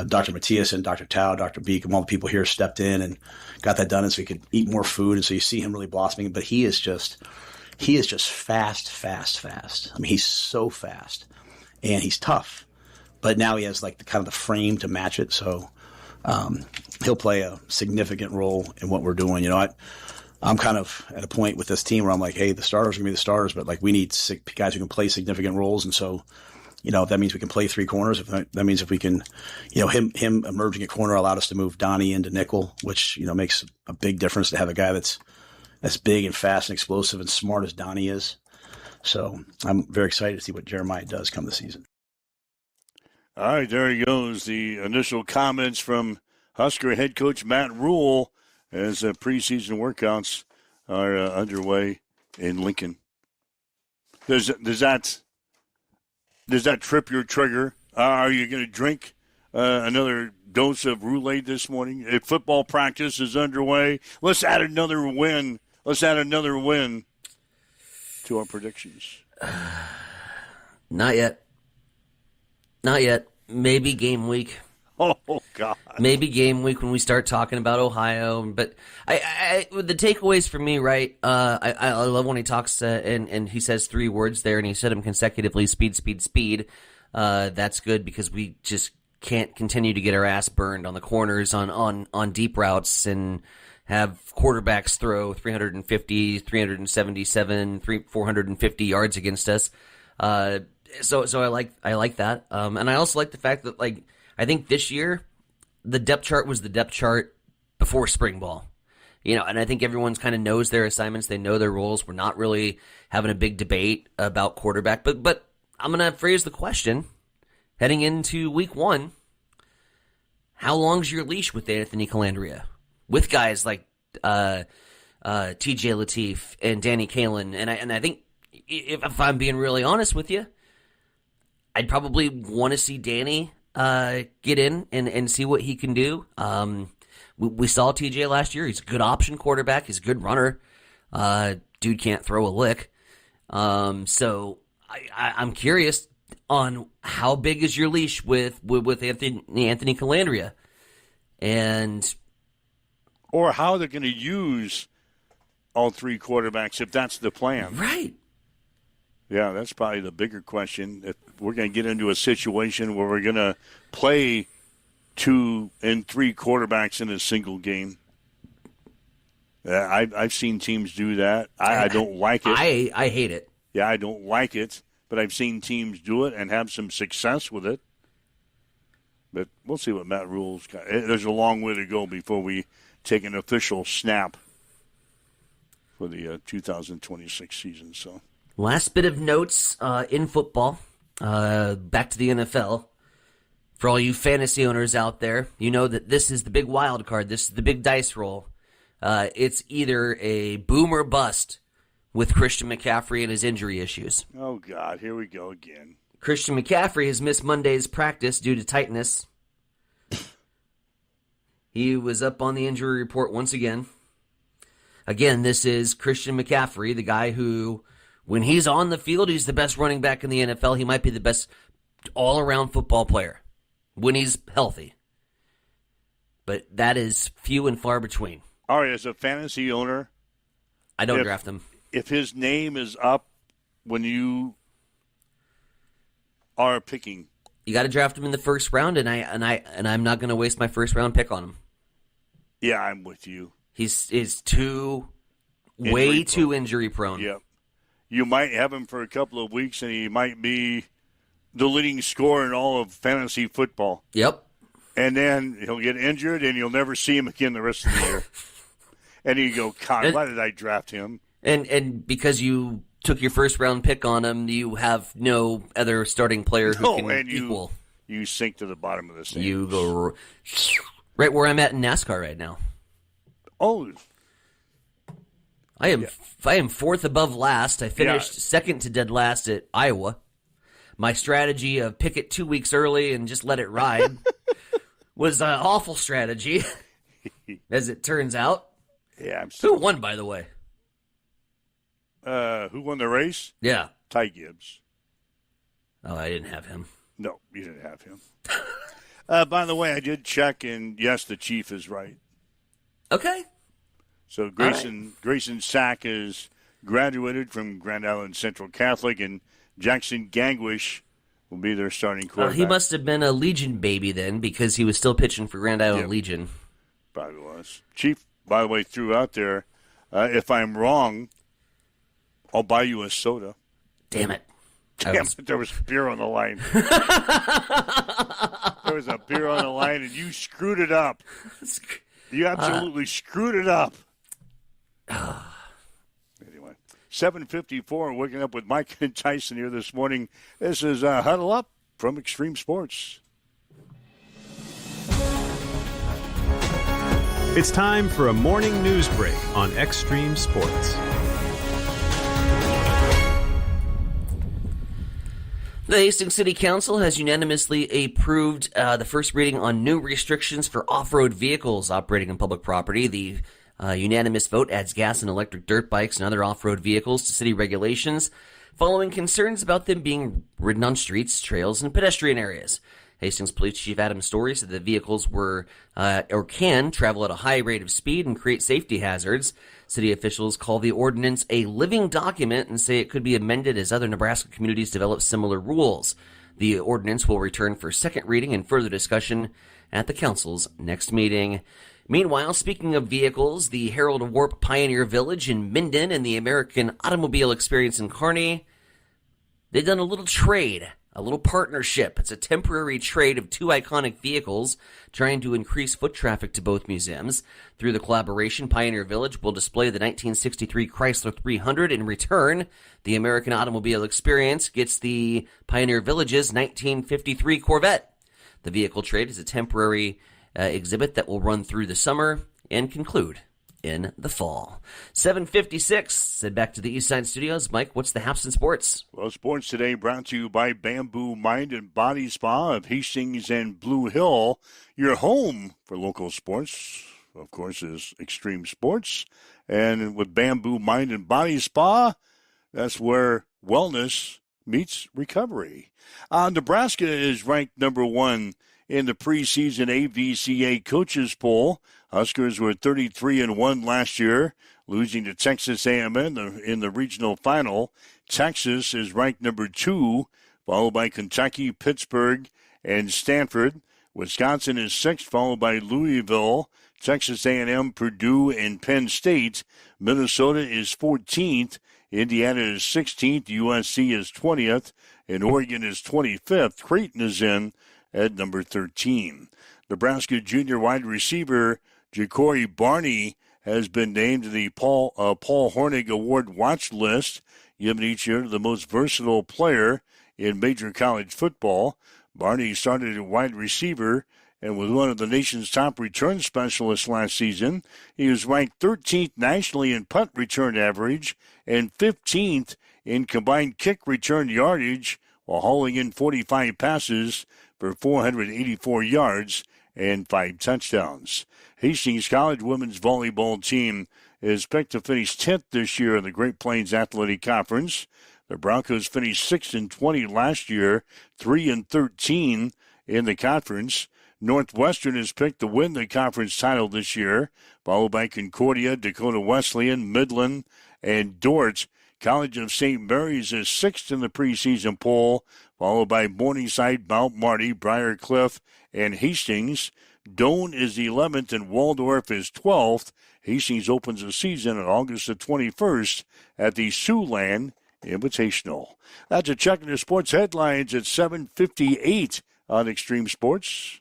Dr. Matthias and Dr. Tao, Dr. Beek, and all the people here stepped in and got that done, and so he could eat more food, and so you see him really blossoming. But he is just fast. I mean, he's so fast, and he's tough. But now he has like the frame to match it, so he'll play a significant role in what we're doing. You know, I'm kind of at a point with this team where I'm like, hey, the starters are going to be the starters, but like we need guys who can play significant roles, and so if that means we can play three corners, if that means if we can, him emerging at corner allowed us to move Donnie into nickel, which, makes a big difference to have a guy that's big and fast and explosive and smart as Donnie is. So I'm very excited to see what Jeremiah does come this season. All right, there he goes. The initial comments from Husker head coach Matt Rhule as preseason workouts are underway in Lincoln. Does that trip your trigger? Are you going to drink another dose of Roulade this morning? If football practice is underway, let's add another win. Let's add another win to our predictions. Not yet. Maybe game week. Oh, God. Maybe game week when we start talking about Ohio. But the takeaways for me, right, I love when he talks and he says three words there, and he said them consecutively, speed. That's good because we just can't continue to get our ass burned on the corners on deep routes and have quarterbacks throw 350, 377, 450 yards against us. So I like that. And I also like the fact that, like, I think this year the depth chart was the depth chart before spring ball. And I think everyone's kind of knows their assignments. They know their roles. We're not really having a big debate about quarterback. But I'm going to phrase the question heading into week 1. How long's your leash with Anthony Calandria? With guys like TJ Lateef and Danny Kaelin. And I think if I'm being really honest with you, I'd probably want to see Danny get in and see what he can do. We saw TJ last year. He's a good option quarterback. He's a good runner. Dude can't throw a lick. So I'm curious on how big is your leash with Anthony Calandria, or how they're going to use all three quarterbacks if that's the plan. Right. Yeah, that's probably the bigger question. If we're going to get into a situation where we're going to play 2 and 3 quarterbacks in a single game. I've seen teams do that. I don't like it. I hate it. Yeah, I don't like it, but I've seen teams do it and have some success with it. But we'll see what Matt Rhule's got. There's a long way to go before we take an official snap for the 2026 season. So. Last bit of notes in football, back to the NFL. For all you fantasy owners out there, you know that this is the big wild card. This is the big dice roll. It's either a boom or bust with Christian McCaffrey and his injury issues. Oh, God, here we go again. Christian McCaffrey has missed Monday's practice due to tightness. He was up on the injury report once again. Again, this is Christian McCaffrey, the guy who, when he's on the field, he's the best running back in the NFL. He might be the best all-around football player when he's healthy. But that is few and far between. All right, as a fantasy owner, I don't draft him. If his name is up when you are picking, you got to draft him in the first round, and I'm not going to waste my first round pick on him. Yeah, I'm with you. He's way too injury prone. Yep. You might have him for a couple of weeks, and he might be the leading scorer in all of fantasy football. Yep. And then he'll get injured, and you'll never see him again the rest of the year. And you go, God, why did I draft him? And because you took your first round pick on him, you have no other starting player who can equal. You sink to the bottom of the standings. You go right where I'm at in NASCAR right now. Oh, I am fourth above last. I finished second to dead last at Iowa. My strategy of pick it 2 weeks early and just let it ride was an awful strategy, as it turns out. Yeah, who won, by the way? Who won the race? Yeah, Ty Gibbs. Oh, I didn't have him. No, you didn't have him. By the way, I did check, and yes, the chief is right. Okay. So Grayson Sack is graduated from Grand Island Central Catholic, and Jackson Gangwish will be their starting quarterback. He must have been a Legion baby then, because he was still pitching for Grand Island Legion. Probably was. Chief, by the way, threw out there, if I'm wrong, I'll buy you a soda. Damn it. Damn it, there was beer on the line. There was a beer on the line, and you screwed it up. You absolutely screwed it up. Anyway, 7:54, waking up with Mike and Tyson here this morning. This is Huddle Up from Extreme Sports. It's time for a morning news break on Extreme Sports. The Hastings City Council has unanimously approved the first reading on new restrictions for off-road vehicles operating on public property. The unanimous vote adds gas and electric dirt bikes and other off-road vehicles to city regulations, following concerns about them being ridden on streets, trails, and pedestrian areas. Hastings Police Chief Adam Story said the vehicles were or can travel at a high rate of speed and create safety hazards. City officials call the ordinance a living document and say it could be amended as other Nebraska communities develop similar rules. The ordinance will return for second reading and further discussion at the council's next meeting. Meanwhile, speaking of vehicles, the Harold Warp Pioneer Village in Minden and the American Automobile Experience in Kearney, they've done a little trade. A little partnership. It's a temporary trade of two iconic vehicles trying to increase foot traffic to both museums. Through the collaboration, Pioneer Village will display the 1963 Chrysler 300. In return, the American Automobile Experience gets the Pioneer Village's 1953 Corvette. The vehicle trade is a temporary exhibit that will run through the summer and conclude in the fall. 7:56. Head back to the East Side Studios. Mike, what's the haps in sports? Well, sports today brought to you by Bamboo Mind and Body Spa of Hastings and Blue Hill. Your home for local sports, of course, is Extreme Sports. And with Bamboo Mind and Body Spa, that's where wellness meets recovery. Nebraska is ranked number 1 in the preseason AVCA coaches poll. Huskers were 33-1 last year, losing to Texas A&M in the regional final. Texas is ranked number 2, followed by Kentucky, Pittsburgh, and Stanford. Wisconsin is 6th, followed by Louisville, Texas A&M, Purdue, and Penn State. Minnesota is 14th. Indiana is 16th. USC is 20th. And Oregon is 25th. Creighton is in at number 13. Nebraska junior wide receiver Ja'Cory Barney has been named to the Paul Hornig Award watch list, given each year to the most versatile player in major college football. Barney started at wide receiver and was one of the nation's top return specialists last season. He was ranked 13th nationally in punt return average and 15th in combined kick return yardage, while hauling in 45 passes for 484 yards and 5 touchdowns. Hastings College women's volleyball team is picked to finish 10th this year in the Great Plains Athletic Conference. The Broncos finished 6-20 last year, 3-13 in the conference. Northwestern is picked to win the conference title this year, followed by Concordia, Dakota Wesleyan, Midland, and Dordt. College of St. Mary's is 6th in the preseason poll, followed by Morningside, Mount Marty, Briar Cliff, and Hastings. Doane is 11th and Waldorf is 12th. Hastings opens the season on August the 21st at the Siouxland Invitational. That's a check in the sports headlines at 7:58 on Extreme Sports.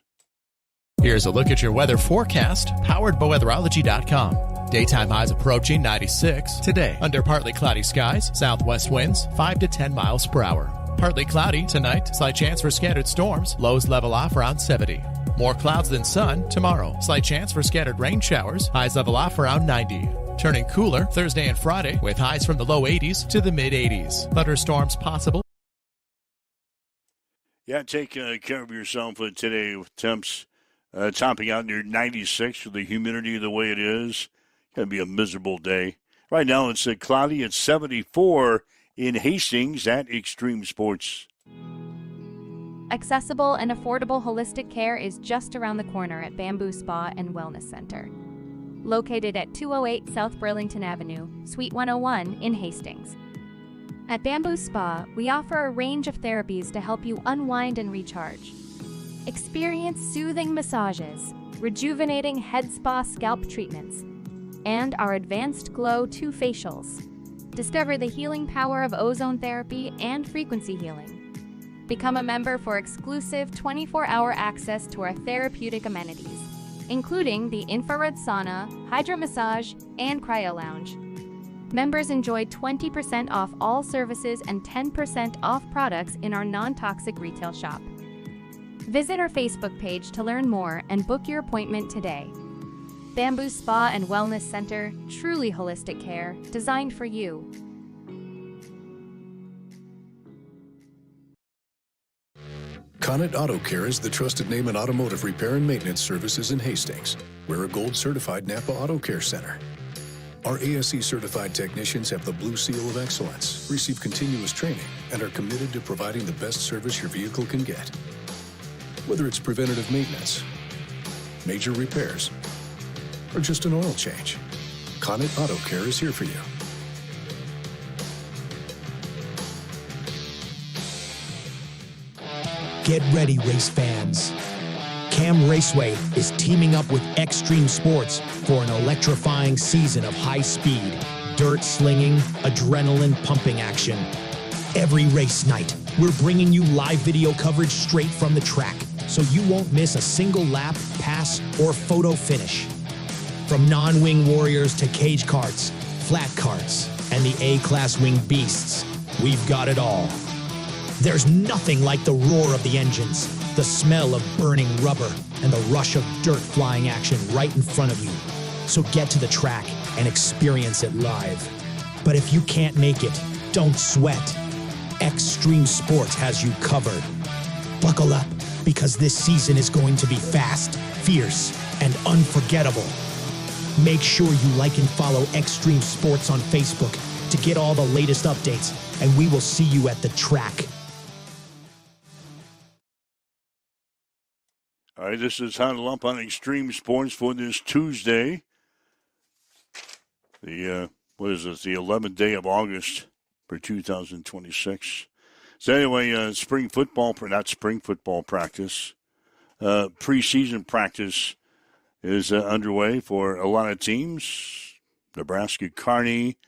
Here's a look at your weather forecast, powered by weatherology.com. Daytime highs approaching 96 today. Under partly cloudy skies, southwest winds 5 to 10 miles per hour. Partly cloudy tonight, slight chance for scattered storms, lows level off around 70. More clouds than sun tomorrow. Slight chance for scattered rain showers, highs level off around 90. Turning cooler Thursday and Friday with highs from the low 80s to the mid 80s. Thunderstorms possible. Yeah, take care of yourself today with temps topping out near 96 with the humidity the way it is. Going to be a miserable day. Right now it's cloudy. It's 74 in Hastings at Extreme Sports. Accessible and affordable holistic care is just around the corner at Bamboo Spa and Wellness Center. Located at 208 South Burlington Avenue, Suite 101 in Hastings. At Bamboo Spa, we offer a range of therapies to help you unwind and recharge. Experience soothing massages, rejuvenating head spa scalp treatments, and our Advanced Glow 2 facials. Discover the healing power of ozone therapy and frequency healing. Become a member for exclusive 24-hour access to our therapeutic amenities, including the infrared sauna, hydro massage, and cryo lounge. Members enjoy 20% off all services and 10% off products in our non-toxic retail shop. Visit our Facebook page to learn more and book your appointment today. Bamboo Spa and Wellness Center, truly holistic care, designed for you. Connet Auto Care is the trusted name in automotive repair and maintenance services in Hastings. We're a gold-certified Napa Auto Care Center. Our ASE-certified technicians have the Blue Seal of Excellence, receive continuous training, and are committed to providing the best service your vehicle can get. Whether it's preventative maintenance, major repairs, or just an oil change, Connet Auto Care is here for you. Get ready, race fans. Cam Raceway is teaming up with Extreme Sports for an electrifying season of high-speed, dirt-slinging, adrenaline-pumping action. Every race night, we're bringing you live video coverage straight from the track, so you won't miss a single lap, pass, or photo finish. From non-wing warriors to cage karts, flat karts, and the A-class wing beasts, we've got it all. There's nothing like the roar of the engines, the smell of burning rubber, and the rush of dirt flying action right in front of you. So get to the track and experience it live. But if you can't make it, don't sweat. Extreme Sports has you covered. Buckle up, because this season is going to be fast, fierce, and unforgettable. Make sure you like and follow Extreme Sports on Facebook to get all the latest updates, and we will see you at the track. All right, this is Huddle Up on Extreme Sports for this Tuesday. The 11th day of August for 2026. So anyway, preseason practice is underway for a lot of teams. Nebraska Kearney,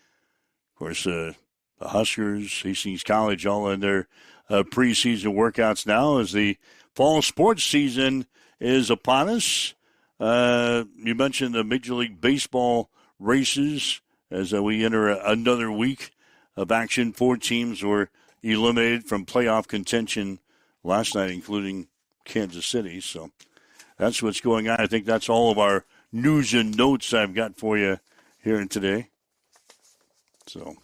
of course, the Huskers, Hastings College, all in their preseason workouts now as the fall sports season is upon us. You mentioned the Major League Baseball races as we enter another week of action. 4 teams were eliminated from playoff contention last night, including Kansas City. So that's what's going on. I think that's all of our news and notes I've got for you here today. So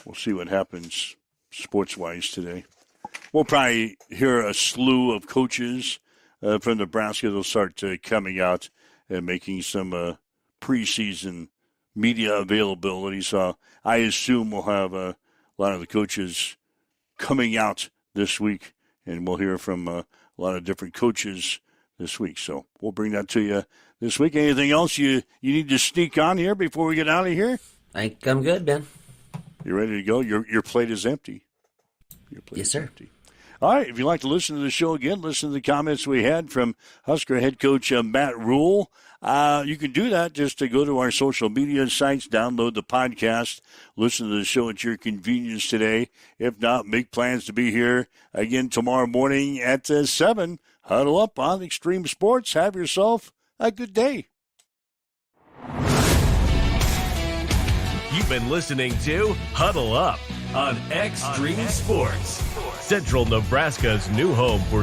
we'll see what happens sports-wise today. We'll probably hear a slew of coaches from Nebraska. They'll start coming out and making some preseason media availability. So I assume we'll have a lot of the coaches coming out this week, and we'll hear from a lot of different coaches this week. So we'll bring that to you this week. Anything else you need to sneak on here before we get out of here? I think I'm good, Ben. You ready to go? Your plate is empty. Yes, sir. Empty. All right, if you'd like to listen to the show again, listen to the comments we had from Husker head coach Matt Rule. You can do that just to go to our social media sites, download the podcast, listen to the show at your convenience today. If not, make plans to be here again tomorrow morning at 7. Huddle up on Extreme Sports. Have yourself a good day. You've been listening to Huddle Up on Extreme Sports, Central Nebraska's new home for